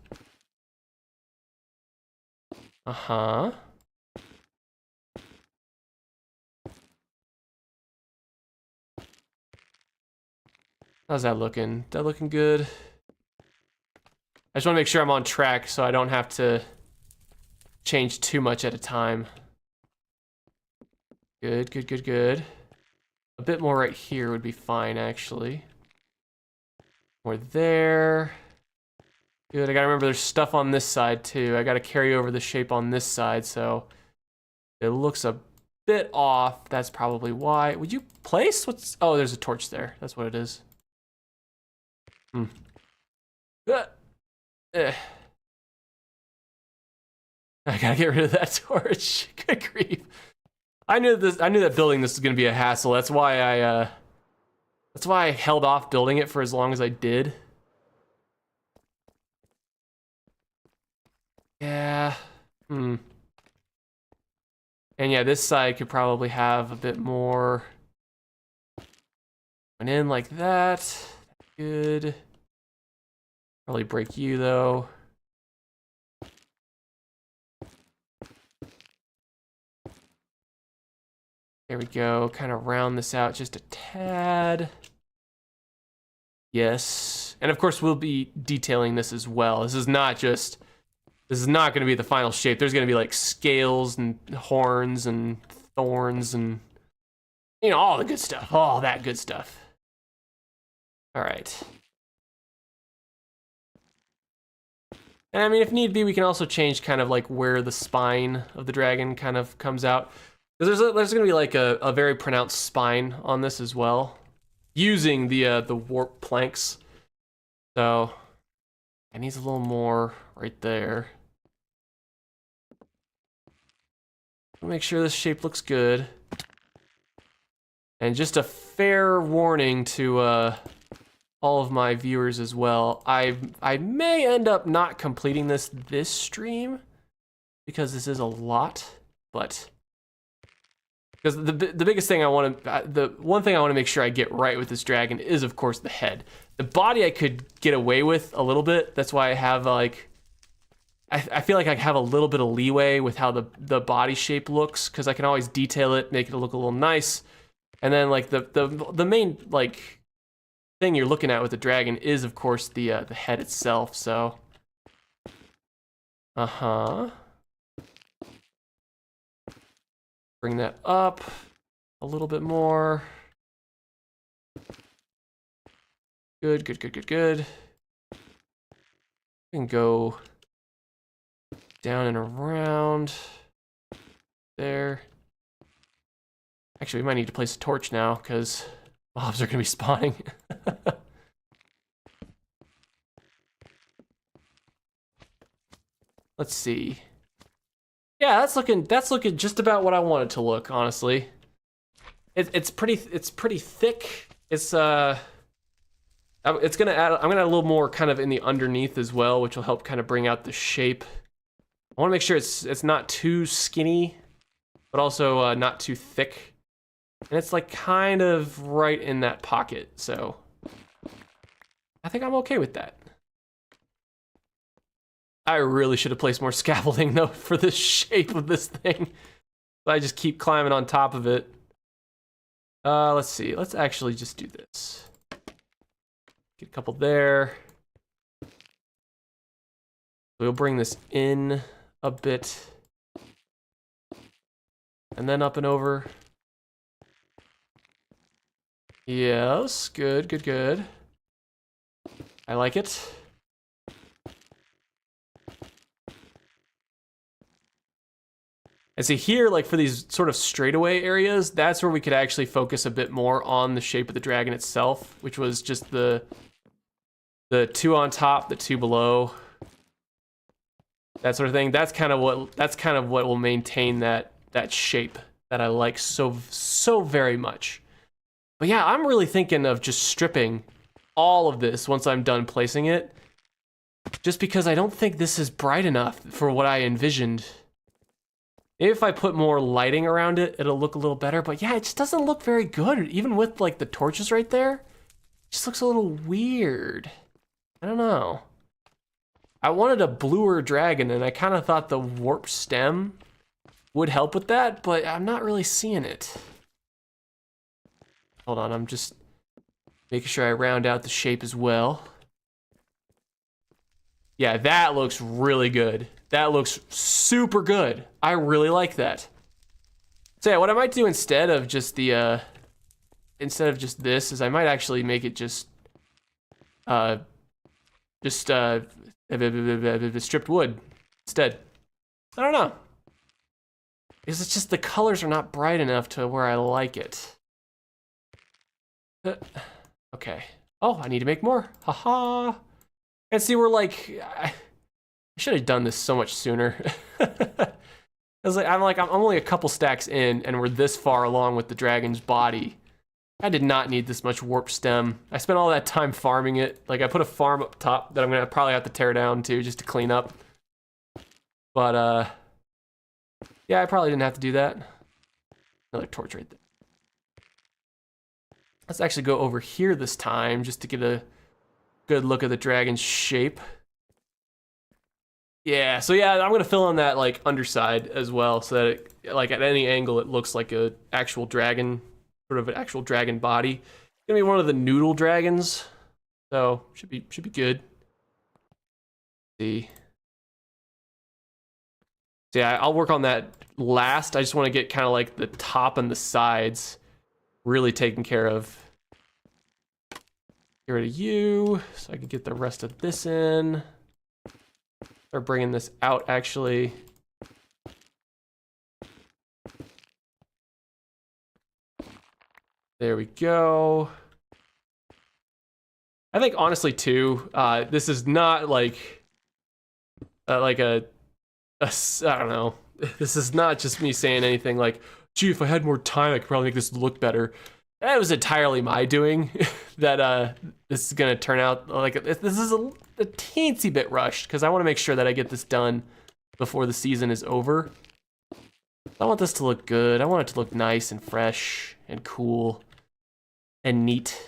How's that looking? That looking good? I just want to make sure I'm on track so I don't have to change too much at a time. Good, good, good, good. A bit more right here would be fine, actually. More there. Good, I gotta remember there's stuff on this side, too. I gotta carry over the shape on this side, so it looks a bit off. That's probably why. Would you place? What's... Oh, there's a torch there. That's what it is. I gotta get rid of that torch. Good grief. I knew that building this was gonna be a hassle. That's why I held off building it for as long as I did. Yeah. And yeah, this side could probably have a bit more went in like that. Good. Probably break you though. There we go. Kind of round this out just a tad. Yes. And of course, we'll be detailing this as well. This is not going to be the final shape. There's going to be like scales and horns and thorns and, you know, all the good stuff. All that good stuff. All right. And I mean, if need be, we can also change kind of like where the spine of the dragon kind of comes out. Because there's going to be like a very pronounced spine on this as well, using the warp planks. So it needs a little more right there. Make sure this shape looks good. And just a fair warning to all of my viewers as well. I may end up not completing this stream because this is a lot, but because the biggest thing the one thing I want to make sure I get right with this dragon is of course the head. The body I could get away with a little bit. That's why I have like I feel like I have a little bit of leeway with how the body shape looks, because I can always detail it, make it look a little nice. And then like the main like thing you're looking at with the dragon is of course the head itself. So bring that up a little bit more. Good. We can go down and around there. Actually, we might need to place a torch now because mobs are going to be spawning. Let's see. Yeah, that's looking just about what I want it to look, honestly. It's pretty thick. It's gonna add, I'm gonna add a little more kind of in the underneath as well, which will help kind of bring out the shape. I want to make sure it's not too skinny, but also not too thick. And it's like kind of right in that pocket, so I think I'm okay with that. I really should have placed more scaffolding though for the shape of this thing. But I just keep climbing on top of it. Let's see. Let's actually just do this. Get a couple there. We'll bring this in a bit. And then up and over. Yes, good. I like it. And see here, like for these sort of straightaway areas, that's where we could actually focus a bit more on the shape of the dragon itself, which was just the two on top, the two below, that sort of thing. That's kind of what will maintain that shape that I like so very much. But yeah, I'm really thinking of just stripping all of this once I'm done placing it, just because I don't think this is bright enough for what I envisioned. Maybe if I put more lighting around it, it'll look a little better. But yeah, it just doesn't look very good. Even with like the torches right there, it just looks a little weird. I don't know. I wanted a bluer dragon, and I kind of thought the warp stem would help with that, but I'm not really seeing it. Hold on, I'm just making sure I round out the shape as well. Yeah, that looks really good. That looks super good. I really like that. So yeah, what I might do instead of just this is I might actually make it just stripped wood instead. I don't know. Because it's just the colors are not bright enough to where I like it. Okay. Oh, I need to make more. Haha. And see, we're like, I should have done this so much sooner. I'm only a couple stacks in, and we're this far along with the dragon's body. I did not need this much warp stem. I spent all that time farming it. Like, I put a farm up top that I'm gonna probably have to tear down too, just to clean up. But yeah, I probably didn't have to do that. Another torch right there. Let's actually go over here this time, just to get a good look at the dragon's shape. Yeah, so yeah, I'm gonna fill in that like underside as well, so that it, like at any angle it looks like a actual dragon, sort of an actual dragon body. It's gonna be one of the noodle dragons, so should be good. See, so yeah, I'll work on that last. I just want to get kind of like the top and the sides really taken care of. Get rid of you, so I can get the rest of this in. Start bringing this out, actually. There we go. I think honestly too, this is not like a I don't know. This is not just me saying anything like, gee, if I had more time, I could probably make this look better. That was entirely my doing. That this is gonna turn out like this is a teensy bit rushed because I want to make sure that I get this done before the season is over. I want this to look good. I want it to look nice and fresh and cool and neat.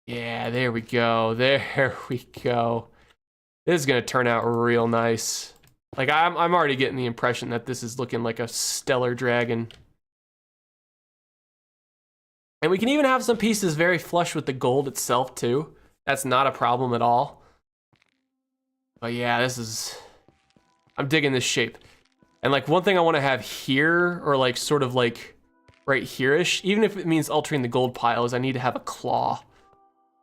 Yeah, there we go. There we go. This is gonna turn out real nice. Like I'm already getting the impression that this is looking like a stellar dragon. And we can even have some pieces very flush with the gold itself too. That's not a problem at all. But yeah, I'm digging this shape. And like one thing I want to have here, or like sort of like right here-ish, even if it means altering the gold pile, is I need to have a claw.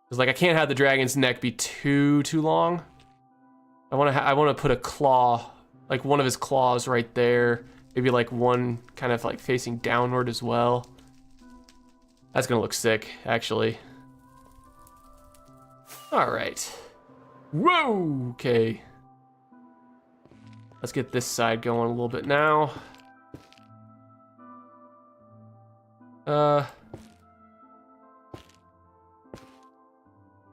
Because like I can't have the dragon's neck be too long. I want to put a claw, like one of his claws right there. Maybe like one kind of like facing downward as well. That's gonna look sick, actually. All right. Whoa, okay. Let's get this side going a little bit now.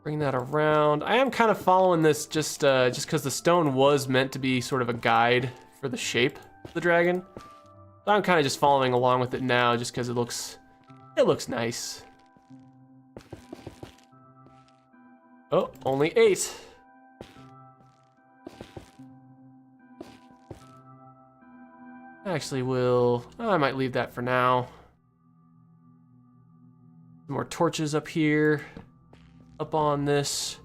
Bring that around. I am kind of following this just because the stone was meant to be sort of a guide for the shape of the dragon. So I'm kind of just following along with it now just because it looks nice. Oh, only 8. Actually, I might leave that for now. Some more torches up here, up on this.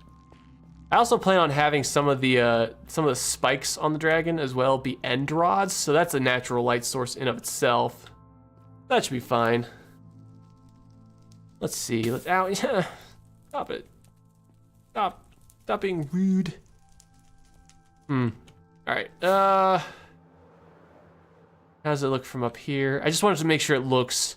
I also plan on having some of the spikes on the dragon as well be end rods, so that's a natural light source in of itself. That should be fine. Let's see. Stop it. Stop being rude. All right. How does it look from up here? I just wanted to make sure it looks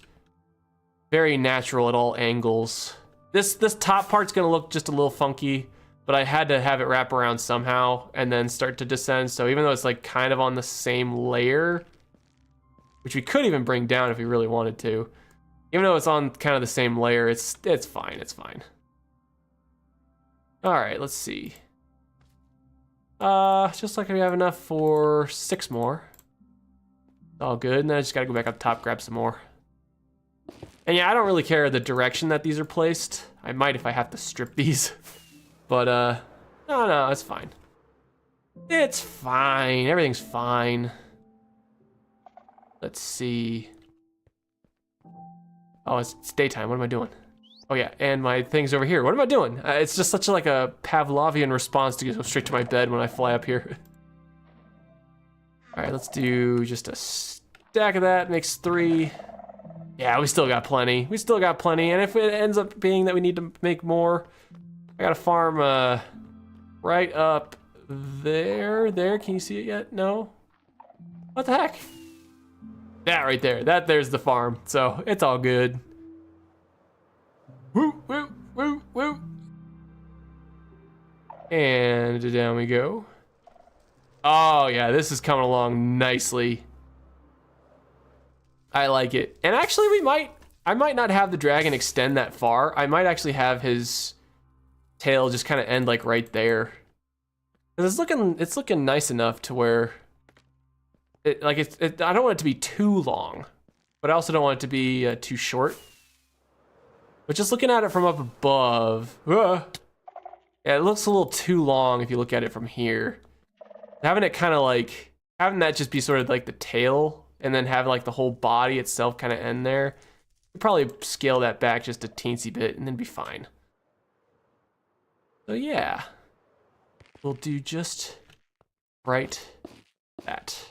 very natural at all angles. This top part's gonna look just a little funky, but I had to have it wrap around somehow and then start to descend. So even though it's like kind of on the same layer, which we could even bring down if we really wanted to, even though it's on kind of the same layer, it's fine. It's fine. All right, let's see. Just like we have enough for 6 more. All good, and then I just gotta go back up top, grab some more. And yeah, I don't really care the direction that these are placed. I might if I have to strip these. But, no, it's fine. It's fine, everything's fine. Let's see. Oh, it's daytime, what am I doing? Oh yeah, and my thing's over here. What am I doing? It's just such like a Pavlovian response to go straight to my bed when I fly up here. All right, let's do just a stack of that, makes 3. Yeah, we still got plenty. And if it ends up being that we need to make more, I gotta farm right up there. Can you see it yet? No? What the heck? That right there, there's the farm. So it's all good. Woo, woo, woo, woo. And down we go. Oh yeah, this is coming along nicely. I like it. And actually I might not have the dragon extend that far. I might actually have his tail just kind of end like right there. 'Cause it's looking nice enough to where I don't want it to be too long, but I also don't want it to be too short. But just looking at it from up above, yeah, Yeah, it looks a little too long if you look at it from here. Having it kind of like, having that just be sort of like the tail, and then have like the whole body itself kind of end there. You'll probably scale that back just a teensy bit and then be fine. So yeah, we'll do just right that.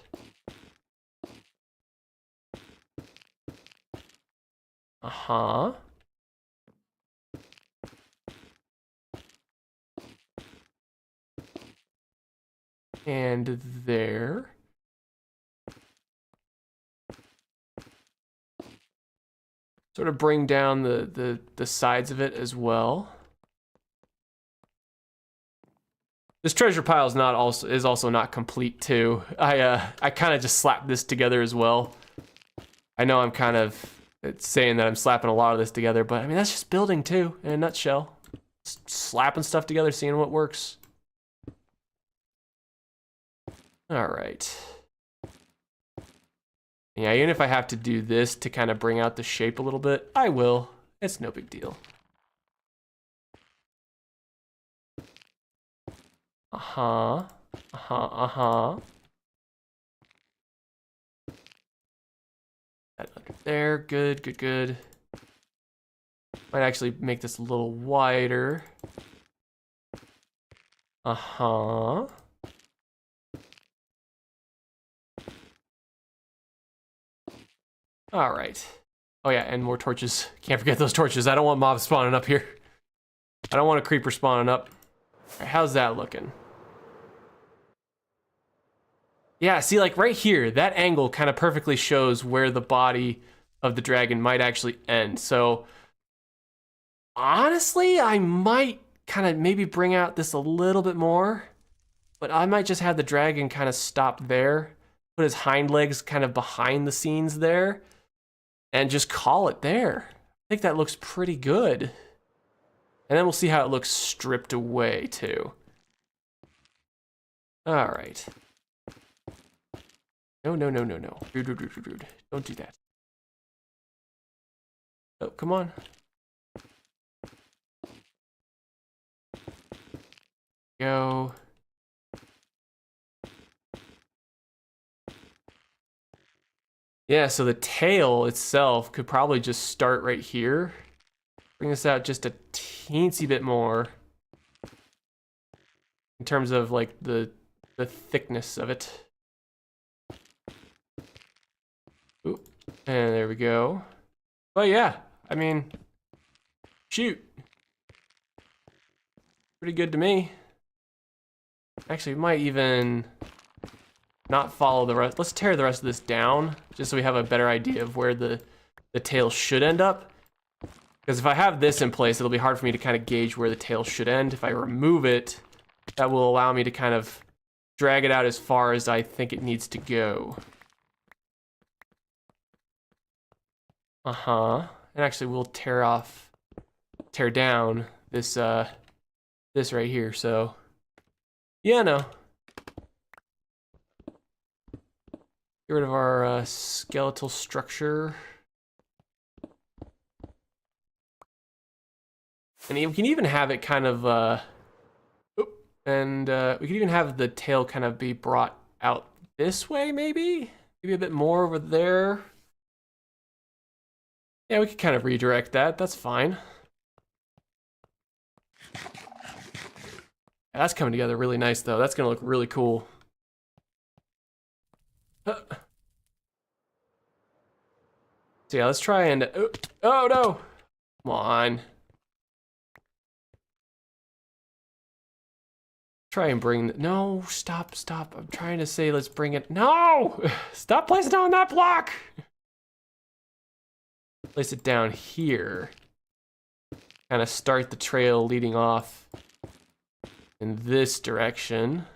Uh-huh. And there. Sort of bring down the sides of it as well. This treasure pile is also not complete too. I kind of just slapped this together as well. I know I'm kind of saying that I'm slapping a lot of this together, but I mean that's just building too in a nutshell. Just slapping stuff together, seeing what works. All right. Yeah, even if I have to do this to kind of bring out the shape a little bit, I will. It's no big deal. Uh-huh. Uh-huh, uh-huh. That under there, good, good, good. Might actually make this a little wider. Uh-huh. All right. Oh yeah, and more torches. Can't forget those torches. I don't want mobs spawning up here. I don't want a creeper spawning up. All right, how's that looking? Yeah, see, like right here, that angle kind of perfectly shows where the body of the dragon might actually end. So honestly, I might kind of maybe bring out this a little bit more, but I might just have the dragon kind of stop there, put his hind legs kind of behind the scenes there, and just call it there. I think that looks pretty good. And then we'll see how it looks stripped away too. All right. No, no, no, no, no. Rude, rude, rude, rude, rude. Don't do that. Oh, come on. Go. Yeah, so the tail itself could probably just start right here. Bring this out just a teensy bit more. In terms of like the thickness of it. Ooh, and there we go. But yeah, I mean, shoot. Pretty good to me. Actually, we might even not follow the rest. Let's tear the rest of this down, just so we have a better idea of where the tail should end up. Because if I have this in place, it'll be hard for me to kind of gauge where the tail should end. If I remove it, that will allow me to kind of drag it out as far as I think it needs to go. Uh-huh. And actually we'll tear down this this right here, so yeah, no. Get rid of our skeletal structure. And we can even have it kind of we can even have the tail kind of be brought out this way, maybe a bit more over there. Yeah, we could kind of redirect that. That's fine. Yeah, that's coming together really nice, though. That's gonna look really cool. So yeah, let's try and. Oh no! Come on. Try and bring. No, stop. I'm trying to say, let's bring it. No! Stop placing it on that block! Place it down here. Kind of start the trail leading off in this direction.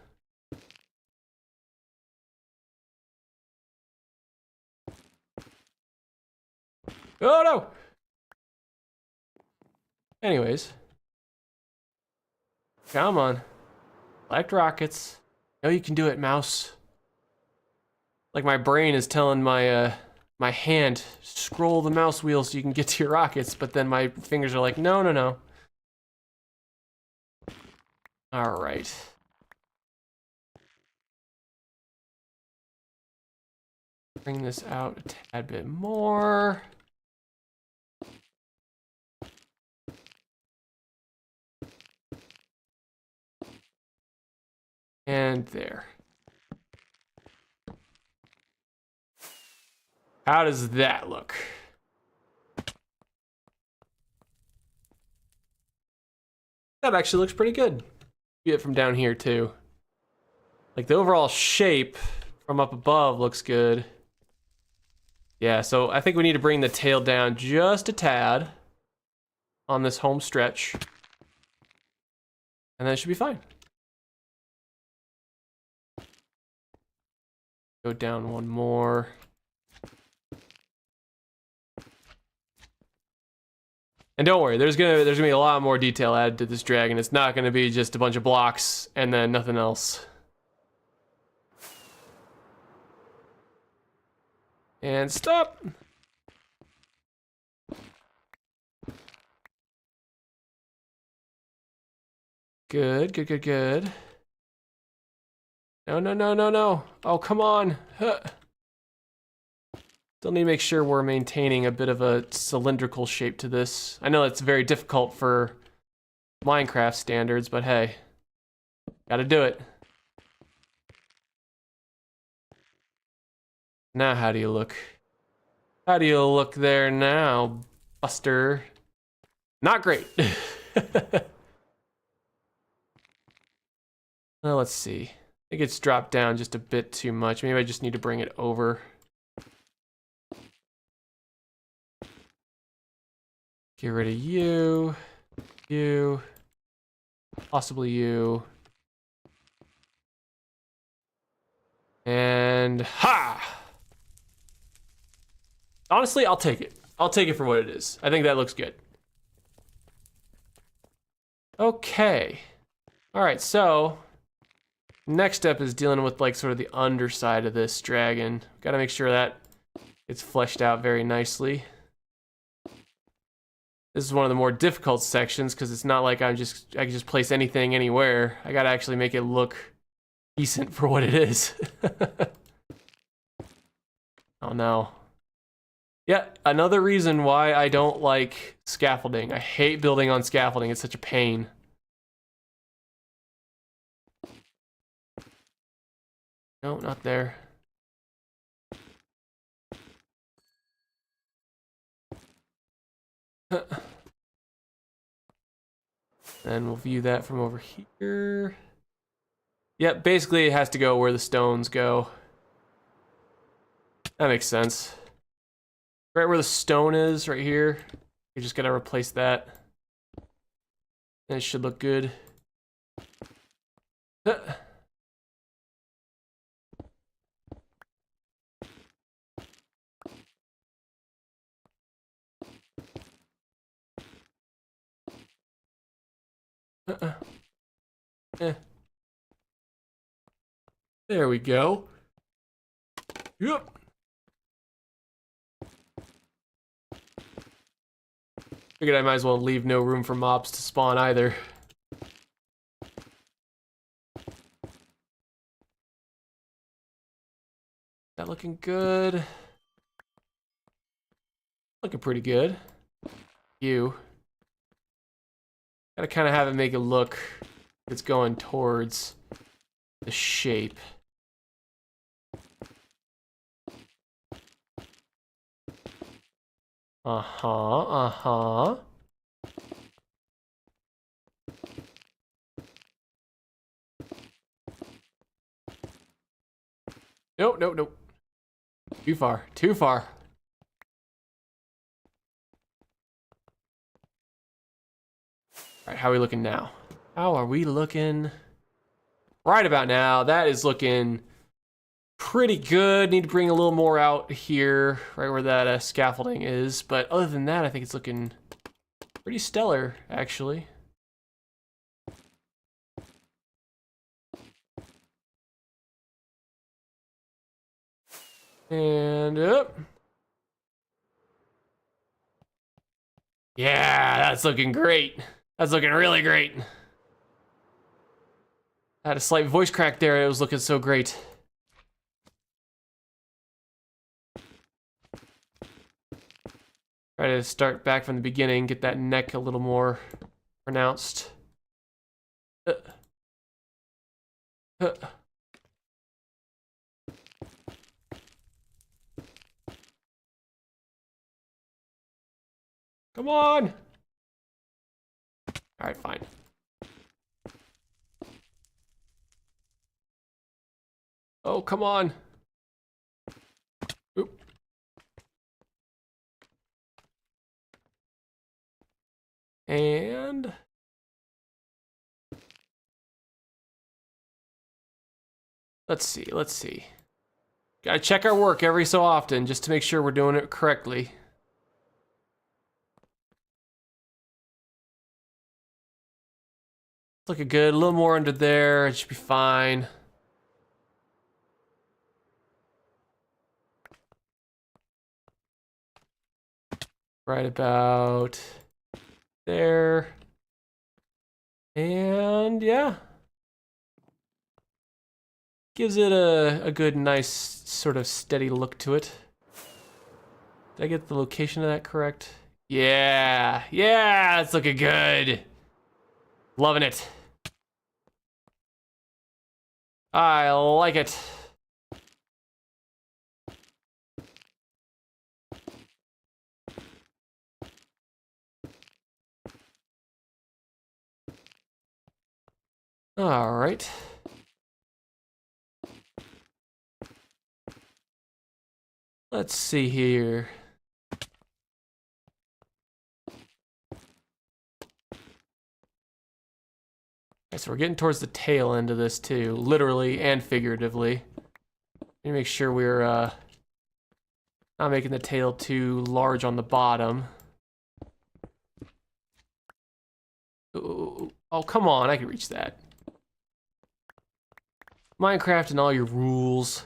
Oh no! Anyways. Come on. Collect rockets. No, you can do it, mouse. Like my brain is telling my my hand, scroll the mouse wheel so you can get to your rockets, but then my fingers are like, no, no, no. All right. Bring this out a tad bit more. And there. How does that look? That actually looks pretty good. See it from down here too. Like the overall shape from up above looks good. Yeah, so I think we need to bring the tail down just a tad on this home stretch. And then it should be fine. Go down one more. And don't worry, there's gonna be a lot more detail added to this dragon. It's not gonna be just a bunch of blocks and then nothing else. And stop. Good, good, good, good. No, no, no, no, no. Oh, come on. Huh. Still need to make sure we're maintaining a bit of a cylindrical shape to this. I know it's very difficult for Minecraft standards, but hey, gotta do it. Now, how do you look? How do you look there now, Buster? Not great. Well, let's see. I think it's dropped down just a bit too much. Maybe I just need to bring it over. Get rid of you, you, possibly you. And ha! Honestly, I'll take it. I'll take it for what it is. I think that looks good. Okay. All right, so next step is dealing with like sort of the underside of this dragon. Got to make sure that it's fleshed out very nicely. This is one of the more difficult sections because it's not like I can just place anything anywhere. I got to actually make it look decent for what it is. Oh no. Yeah, another reason why I don't like scaffolding. I hate building on scaffolding. It's such a pain. No, not there. And we'll view that from over here. Yep, basically it has to go where the stones go. That makes sense. Right where the stone is, right here. You just gotta replace that. And it should look good. There we go. Yep. Figured I might as well leave no room for mobs to spawn either. That looking good? Looking pretty good. You. Gotta kind of have it make it look it's going towards the shape. Uh-huh, uh-huh. Nope, nope, nope. Too far, too far. All right, how are we looking now? How are we looking? Right about now, that is looking pretty good. Need to bring a little more out here, right where that scaffolding is. But other than that, I think it's looking pretty stellar, actually. And up. Yeah, that's looking great. That's looking really great. I had a slight voice crack there. It was looking so great. Try to start back from the beginning, get that neck a little more pronounced. Come on! Alright, fine. Oh, come on. Oop. And... let's see. Gotta check our work every so often just to make sure we're doing it correctly. It's looking good. A little more under there. It should be fine. Right about there. And yeah. Gives it a good, nice, sort of steady look to it. Did I get the location of that correct? Yeah, yeah, it's looking good. Loving it. I like it. All right. Let's see here. Okay, so we're getting towards the tail end of this too, literally and figuratively. Let me make sure we're not making the tail too large on the bottom. Ooh, oh, come on, I can reach that. Minecraft and all your rules.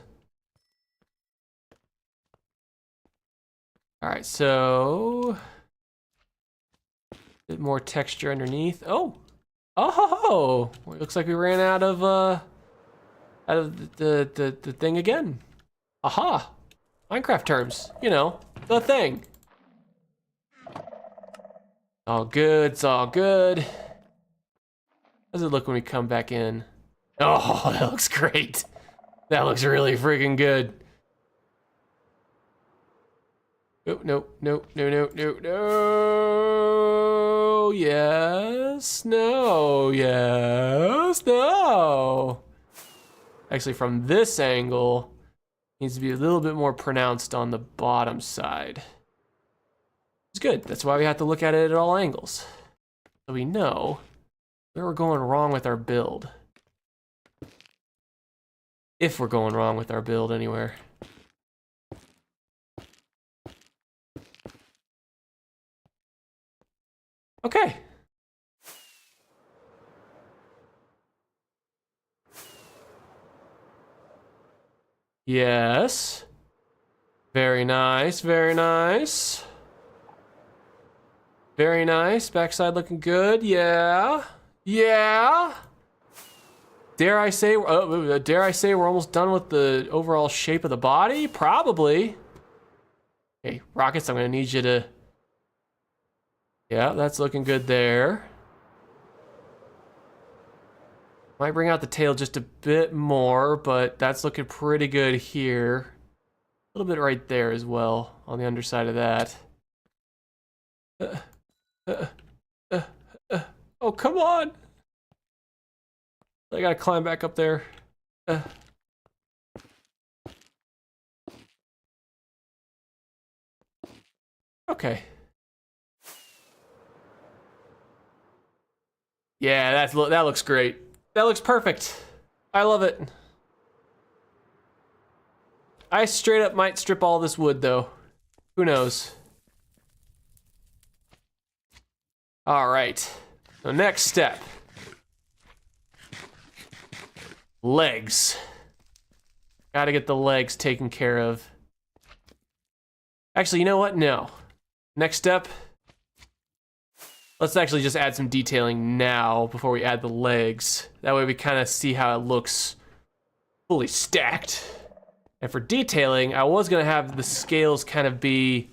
All right, so a bit more texture underneath. Oh, oh! Well, it looks like we ran out of the thing again. Aha! Minecraft terms, you know, the thing. All good. It's all good. How does it look when we come back in? Oh, that looks great. That looks really freaking good. Oh, no, no, no, no, no, no. Yes, no, yes, no. Actually, from this angle, it needs to be a little bit more pronounced on the bottom side. It's good. That's why we have to look at it at all angles, so we know where we're going wrong with our build. If we're going wrong with our build anywhere. Okay. Yes. Very nice, very nice. Very nice. Backside looking good. Yeah. Yeah. Dare I say we're almost done with the overall shape of the body? Probably. Okay, Rockets, I'm gonna need you to... yeah, that's looking good there. Might bring out the tail just a bit more, but that's looking pretty good here. A little bit right there as well, on the underside of that. Oh, come on! I gotta climb back up there. Okay. Yeah, that looks great. That looks perfect. I love it. I straight up might strip all this wood though. Who knows? All right. So next step. Legs. Gotta get the legs taken care of. Actually, you know what? No. Next step. let's actually just add some detailing now before we add the legs. That way we kind of see how it looks fully stacked. And for detailing, I was gonna have the scales kind of be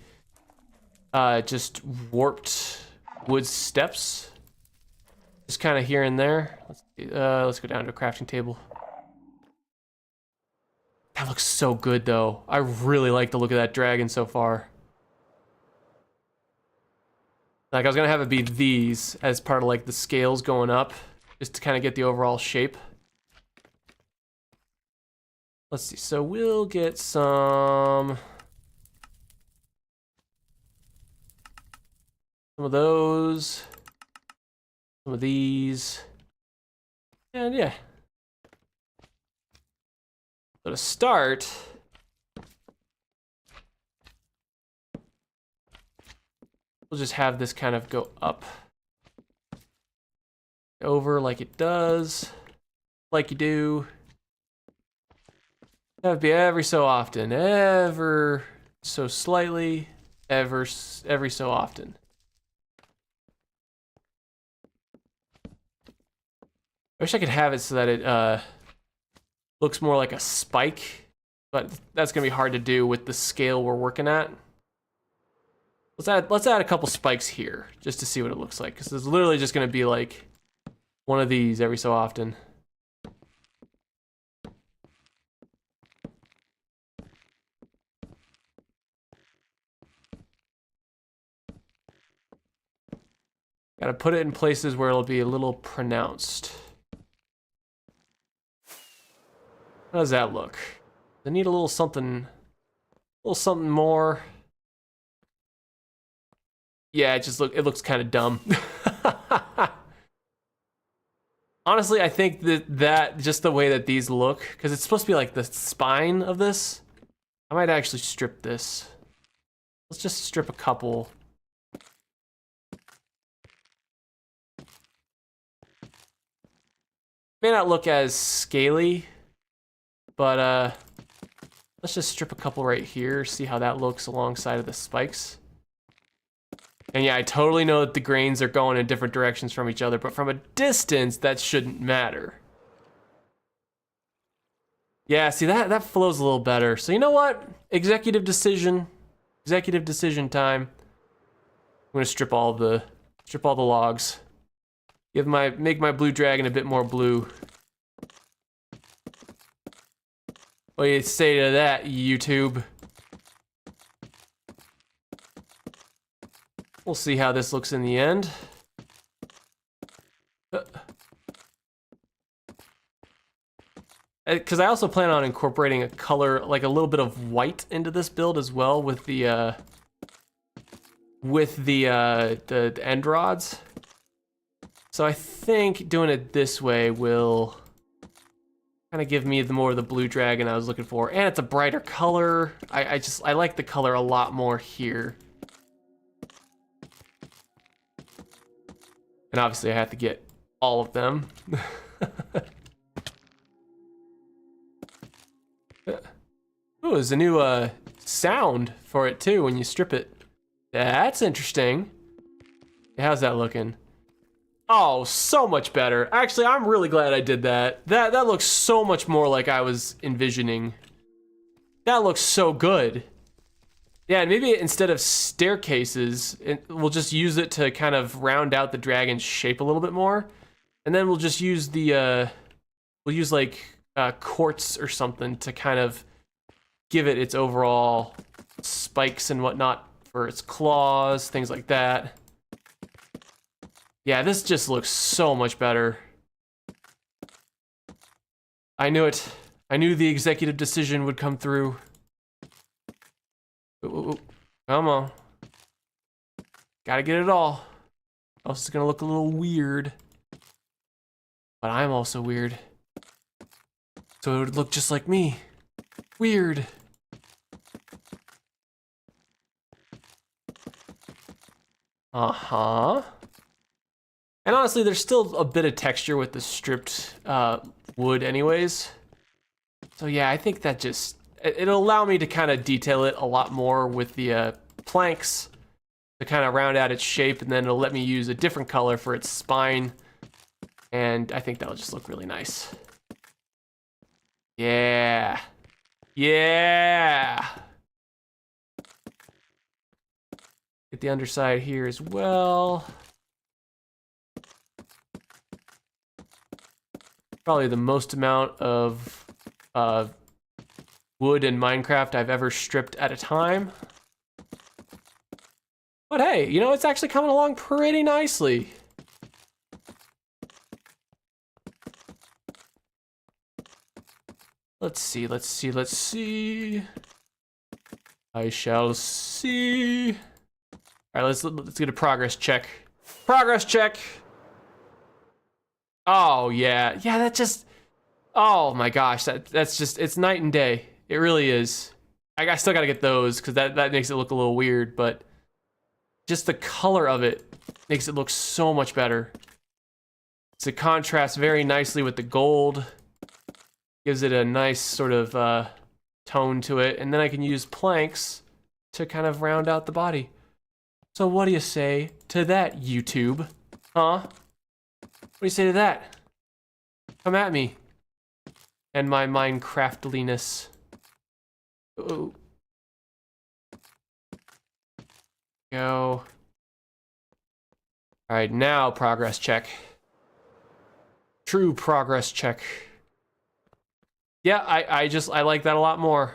just warped wood steps. Just kind of here and there. Let's go down to a crafting table. That looks so good though. I really like the look of that dragon so far. Like I was gonna have it be these as part of like the scales going up, just to kind of get the overall shape. Let's see, so we'll get some of those, some of these, and yeah. So to start, we'll just have this kind of go up, over like it does, like you do. That would be every so often, ever so slightly, every so often. I wish I could have it so that it looks more like a spike, but that's gonna be hard to do with the scale we're working at. Let's add a couple spikes here just to see what it looks like, because it's literally just gonna be like one of these every so often. Gotta put it in places where it'll be a little pronounced. How does that look? I need a little something more. Yeah, it looks kind of dumb. Honestly, I think that just the way that these look, because it's supposed to be like the spine of this, I might actually strip this. Let's just strip a couple. May not look as scaly, but let's just strip a couple right here, see how that looks alongside of the spikes. And yeah, I totally know that the grains are going in different directions from each other, but from a distance, that shouldn't matter. Yeah, see, that flows a little better. So you know what? Executive decision time. I'm gonna strip all the logs. Make my blue dragon a bit more blue. What do you say to that, YouTube? We'll see how this looks in the end. Because I also plan on incorporating a color, like a little bit of white into this build as well with the end rods. So I think doing it this way will kind of give me more of the blue dragon I was looking for, and it's a brighter color. I like the color a lot more here. And obviously I have to get all of them. Ooh, there's a new sound for it too when you strip it. That's interesting. How's that looking? Oh, so much better. Actually, I'm really glad I did that. That looks so much more like I was envisioning. That looks so good. Yeah, and maybe instead of staircases, we'll just use it to kind of round out the dragon's shape a little bit more. And then we'll just use we'll use like quartz or something to kind of give it its overall spikes and whatnot for its claws, things like that. Yeah, this just looks so much better. I knew it. I knew the executive decision would come through. Ooh, come on. Gotta get it all. Else it's gonna look a little weird. But I'm also weird. So it would look just like me. Weird. Uh-huh. And honestly, there's still a bit of texture with the stripped wood anyways. So yeah, I think that it'll allow me to kind of detail it a lot more with the planks to kind of round out its shape, and then it'll let me use a different color for its spine. And I think that'll just look really nice. Yeah. Yeah. Get the underside here as well. Probably the most amount of wood in Minecraft I've ever stripped at a time. But hey, you know, it's actually coming along pretty nicely. Let's see, let's see, let's see. I shall see. All right, let's get a progress check. Progress check. Oh yeah, yeah. That just. Oh my gosh, that's just. It's night and day. It really is. I still gotta get those because that makes it look a little weird, but just the color of it makes it look so much better. So it contrasts very nicely with the gold. Gives it a nice sort of tone to it, and then I can use planks to kind of round out the body. So what do you say to that, YouTube? Huh? What do you say to that? Come at me. And my Minecraftliness. Ooh. Go. Alright, now progress check. True progress check. Yeah, I like that a lot more.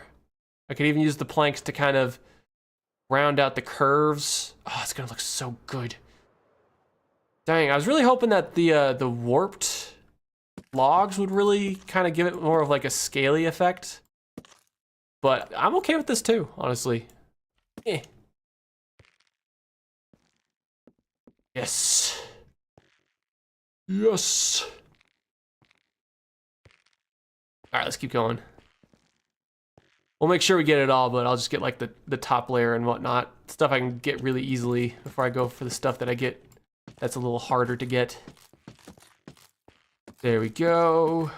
I could even use the planks to kind of round out the curves. Oh, it's gonna look so good. Dang, I was really hoping that the warped logs would really kind of give it more of like a scaly effect. But I'm okay with this too, honestly. Eh. Yes. Yes. All right, let's keep going. We'll make sure we get it all, but I'll just get like the top layer and whatnot. Stuff I can get really easily before I go for the stuff that I get that's a little harder to get. There we go.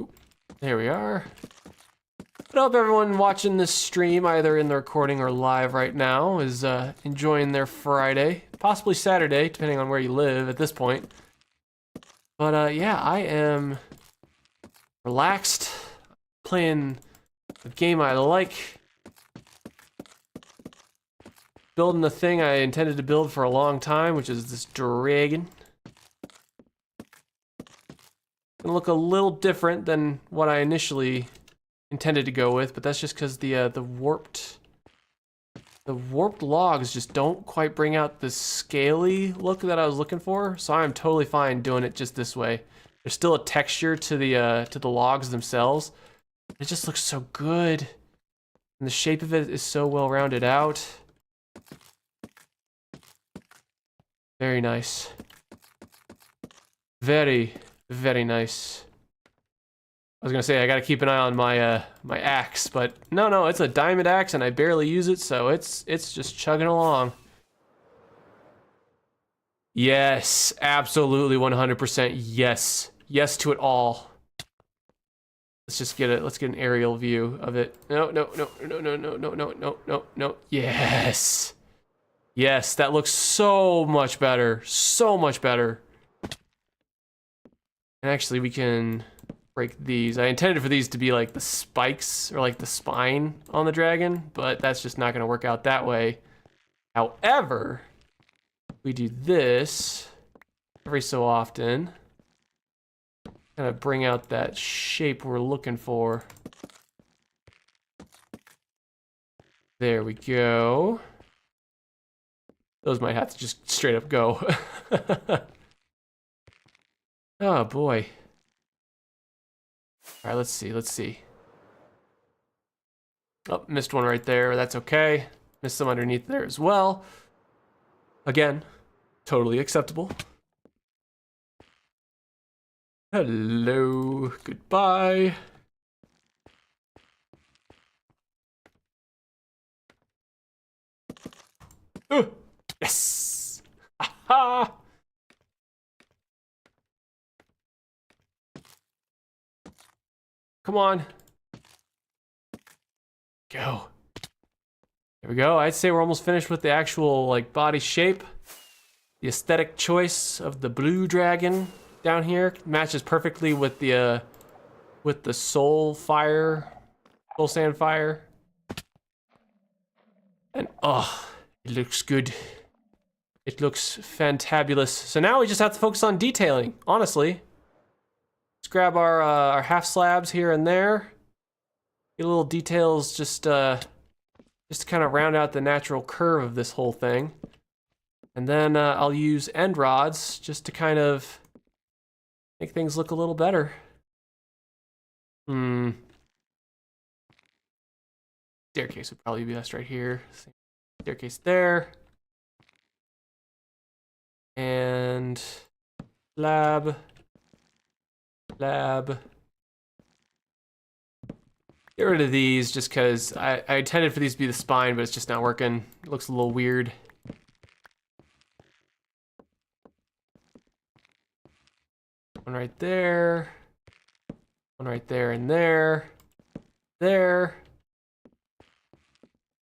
Ooh, there we are. I hope everyone watching this stream, either in the recording or live right now, is enjoying their Friday, possibly Saturday, depending on where you live at this point. But yeah, I am relaxed, playing a game I like, building the thing I intended to build for a long time, which is this dragon. Gonna look a little different than what I initially intended to go with, but that's just because the warped logs just don't quite bring out the scaly look that I was looking for. So I'm totally fine doing it just this way. There's still a texture to the logs themselves. It just looks so good, and the shape of it is so well rounded out. Very nice. Very, very nice. I was gonna say I gotta keep an eye on my my axe, but no, it's a diamond axe and I barely use it, so it's just chugging along. Yes, absolutely 100% yes. Yes to it all. Let's get an aerial view of it. No. Yes. Yes, that looks so much better. So much better. And actually we can break these. I intended for these to be like the spikes or like the spine on the dragon, but that's just not going to work out that way. However, we do this every so often, kind of bring out that shape we're looking for. There we go. Those might have to just straight up go. Oh boy. All right, let's see. Oh, missed one right there. That's okay. Missed some underneath there as well. Again, totally acceptable. Hello, goodbye. Yes! Aha! Come on. Go. There we go. I'd say we're almost finished with the actual like body shape. The aesthetic choice of the blue dragon down here matches perfectly with the soul sand fire. And oh, it looks good. It looks fantabulous. So now we just have to focus on detailing, honestly. Let's grab our half slabs here and there. Get little details just to kind of round out the natural curve of this whole thing. And then I'll use end rods just to kind of make things look a little better. Staircase would probably be best right here. Staircase there. And lab. Get rid of these just because I intended for these to be the spine, but it's just not working. It looks a little weird. One right there. One right there and there. There.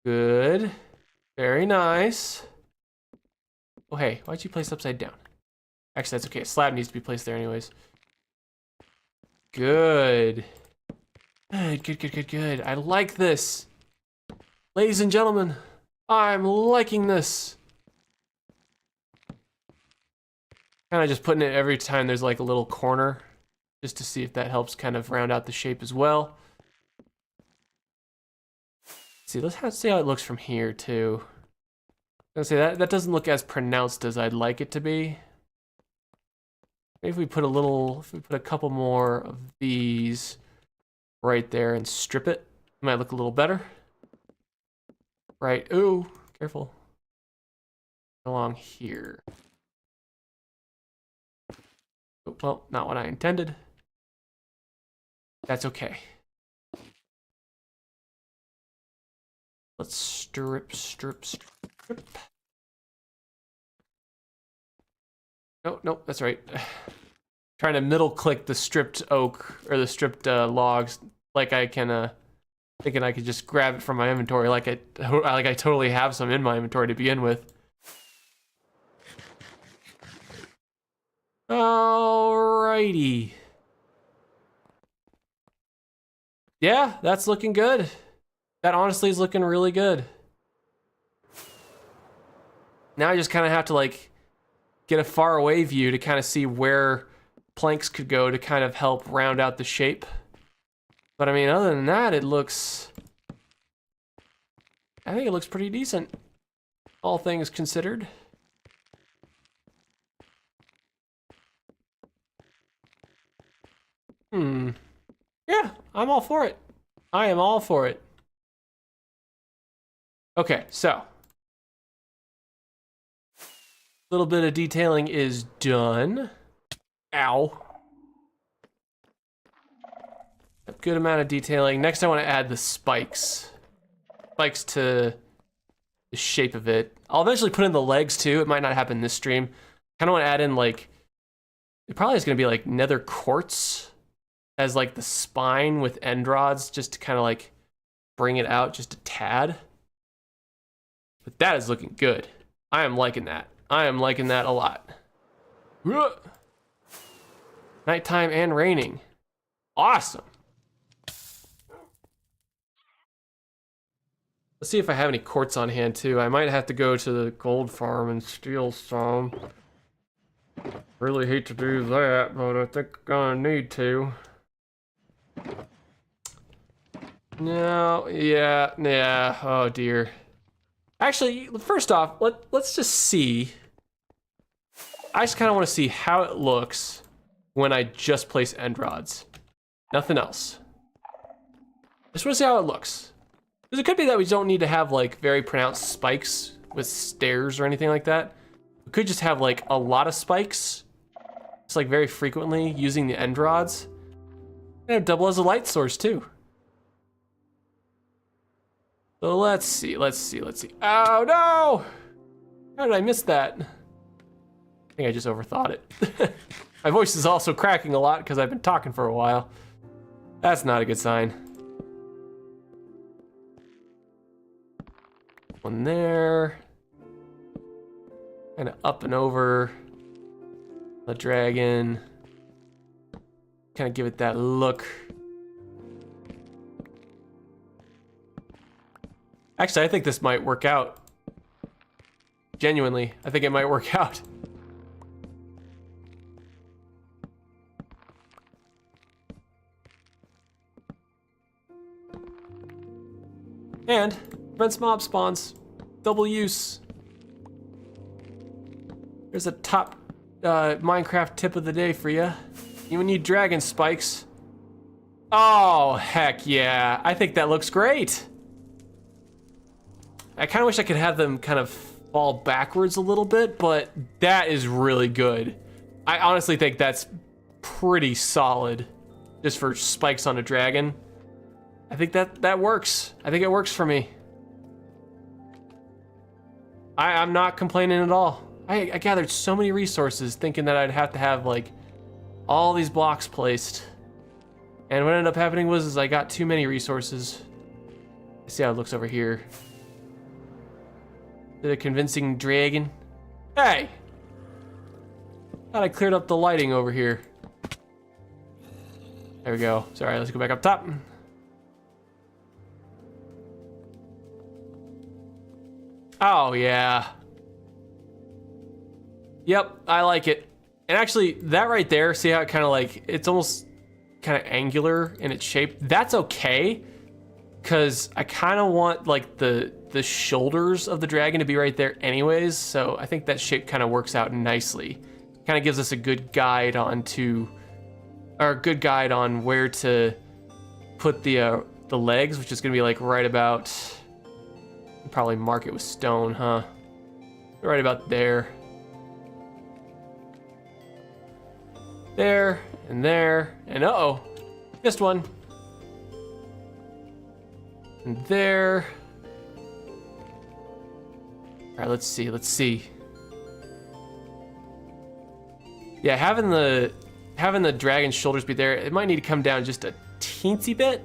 Good. Very nice. Oh, hey, why'd you place upside down? Actually, that's okay. A slab needs to be placed there anyways. Good. Good. I like this. Ladies and gentlemen, I'm liking this. Kind of just putting it every time there's like a little corner, just to see if that helps kind of round out the shape as well. Let's see how it looks from here too. I was gonna say that doesn't look as pronounced as I'd like it to be. Maybe if we put a couple more of these right there and strip it, it might look a little better. Right, ooh, careful. Along here. Oh, well, not what I intended. That's okay. Let's strip. Nope, that's right. Trying to middle click the stripped oak or the stripped logs, like I can, thinking I could just grab it from my inventory, like I totally have some in my inventory to begin with. Alrighty. Yeah, that's looking good. That honestly is looking really good. Now I just kind of have to like get a far away view to kind of see where planks could go to kind of help round out the shape. But I mean, other than that, I think it looks pretty decent, all things considered. Yeah, I'm all for it. I am all for it. Okay, so a little bit of detailing is done. Ow. A good amount of detailing. Next, I want to add the spikes. Spikes to the shape of it. I'll eventually put in the legs too. It might not happen this stream. Kind of want to add in like, it probably is going to be like nether quartz as like the spine with end rods, just to kind of like bring it out just a tad. But that is looking good. I am liking that. I am liking that a lot. Nighttime and raining. Awesome. Let's see if I have any quartz on hand too. I might have to go to the gold farm and steal some. Really hate to do that, but I think I'm gonna need to. No, yeah, oh dear. Actually, first off, let's just see. I just kind of want to see how it looks when I just place end rods. Nothing else. Just want to see how it looks. Because it could be that we don't need to have like very pronounced spikes with stairs or anything like that. We could just have like a lot of spikes, just like very frequently using the end rods. And double as a light source too. So let's see. Oh no! How did I miss that? I think I just overthought it. My voice is also cracking a lot because I've been talking for a while. That's not a good sign. One there. Kind of up and over the dragon. Kind of give it that look. Actually, I think this might work out. Genuinely, I think it might work out. And prevents mob spawns. Double use. There's a top Minecraft tip of the day for you. You need dragon spikes. Oh, heck yeah. I think that looks great. I kind of wish I could have them kind of fall backwards a little bit, but that is really good. I honestly think that's pretty solid just for spikes on a dragon. I think that works. I think it works for me. I'm not complaining at all. I gathered so many resources thinking that I'd have to have like all these blocks placed. And what ended up happening was I got too many resources. Let's see how it looks over here. Is it a convincing dragon? Hey! Thought I cleared up the lighting over here. There we go. Sorry, let's go back up top. Oh, yeah. Yep, I like it. And actually, that right there, see how it kind of like, it's almost kind of angular in its shape? That's okay, because I kind of want like the shoulders of the dragon to be right there anyways, so I think that shape kind of works out nicely. Kind of gives us a good guide on where to put the legs, which is going to be like right about, probably mark it with stone, huh? Right about there. There, and uh-oh, missed one. And there. All right, let's see. Yeah, having the dragon's shoulders be there, it might need to come down just a teensy bit,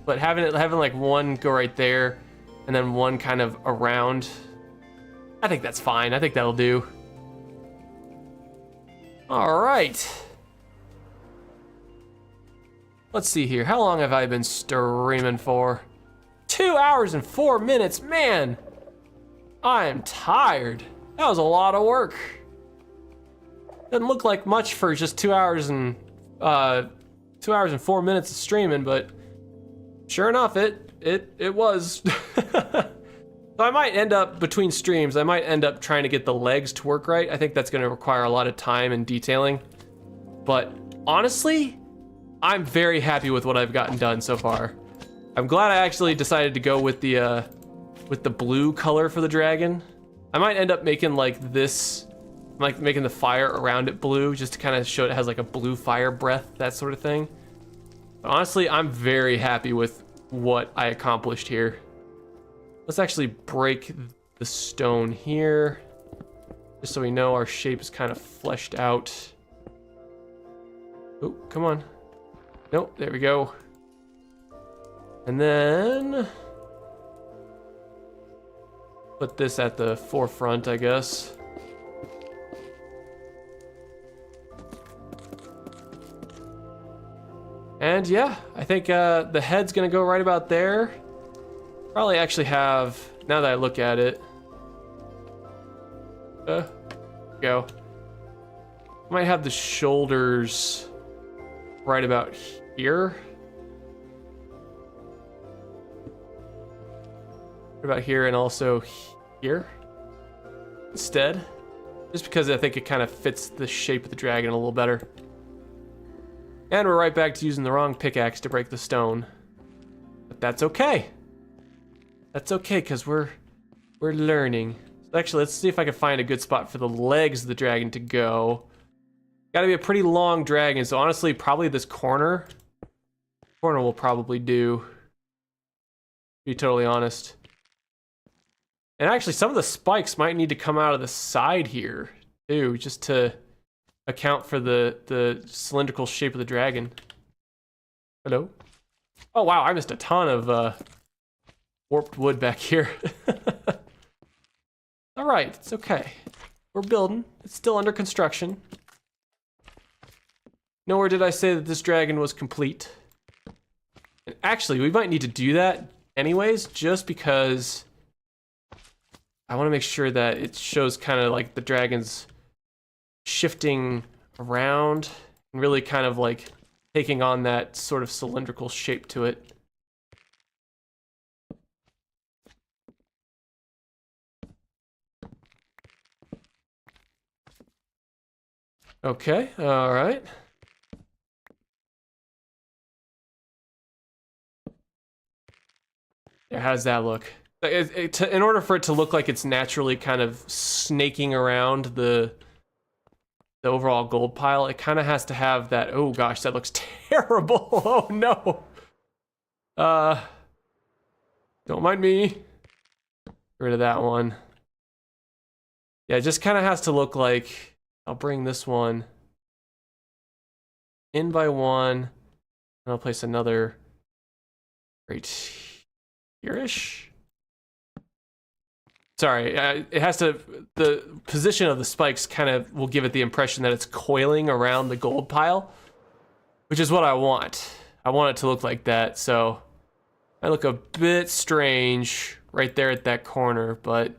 but having like one go right there, and then one kind of around, I think that's fine. I think that'll do. All right. Let's see here. How long have I been streaming for? 2 hours and 4 minutes, man. I am tired. That was a lot of work. Doesn't look like much for just 2 hours and 4 minutes of streaming, but sure enough, it was. So I might end up, between streams, I might end up trying to get the legs to work right. I think that's gonna require a lot of time and detailing. But honestly, I'm very happy with what I've gotten done so far. I'm glad I actually decided to go with the blue color for the dragon. I might end up making like this, like making the fire around it blue, just to kind of show it has like a blue fire breath, that sort of thing. But honestly, I'm very happy with what I accomplished here. Let's actually break the stone here, just so we know our shape is kind of fleshed out. Oh, come on. Nope, there we go. And then put this at the forefront, I guess. And yeah, I think the head's gonna go right about there. Probably actually have, now that I look at it, go. Might have the shoulders right about here. Right about here, and also here instead. Just because I think it kind of fits the shape of the dragon a little better. And we're right back to using the wrong pickaxe to break the stone. But that's okay. That's okay, because we're learning. So actually, let's see if I can find a good spot for the legs of the dragon to go. Gotta be a pretty long dragon, so honestly, probably this corner will probably do, to be totally honest. And actually, some of the spikes might need to come out of the side here, too, just to account for the cylindrical shape of the dragon. Hello? Oh, wow, I missed a ton of warped wood back here. All right, it's okay. We're building. It's still under construction. Nowhere did I say that this dragon was complete. And actually, we might need to do that anyways, just because I want to make sure that it shows kind of like the dragon's shifting around and really kind of like taking on that sort of cylindrical shape to it. Okay, all right. Yeah, how does that look? In order for it to look like it's naturally kind of snaking around the overall gold pile, it kind of has to have that. Oh gosh, that looks terrible. Oh no. Don't mind me. Get rid of that one. Yeah, it just kind of has to look like, I'll bring this one in by one, and I'll place another right here-ish. Sorry, it has to, the position of the spikes kind of will give it the impression that it's coiling around the gold pile, which is what I want. I want it to look like that, so I look a bit strange right there at that corner, but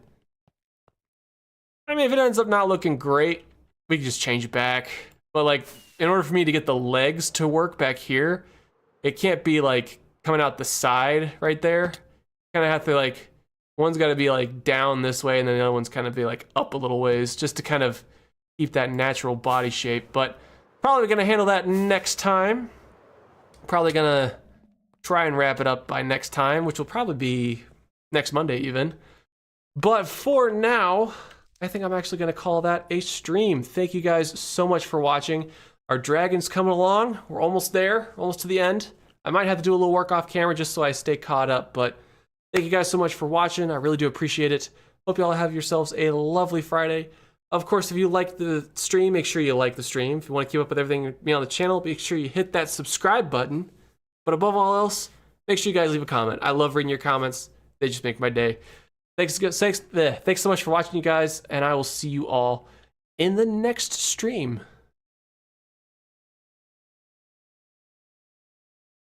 I mean, if it ends up not looking great, we can just change it back. But like, in order for me to get the legs to work back here, it can't be like coming out the side right there. Kind of have to like, one's got to be like down this way, and then the other one's kind of be like up a little ways, just to kind of keep that natural body shape. But probably gonna handle that next time. Probably gonna try and wrap it up by next time, which will probably be next Monday even. But for now, I think I'm actually gonna call that a stream. Thank you guys so much for watching. Our dragon's coming along. We're almost there, almost to the end. I might have to do a little work off camera just so I stay caught up, but thank you guys so much for watching. I really do appreciate it. Hope you all have yourselves a lovely Friday. Of course, if you like the stream, make sure you like the stream. If you want to keep up with everything with me on the channel, make sure you hit that subscribe button. But above all else, make sure you guys leave a comment. I love reading your comments. They just make my day. Thanks so much for watching, you guys, and I will see you all in the next stream.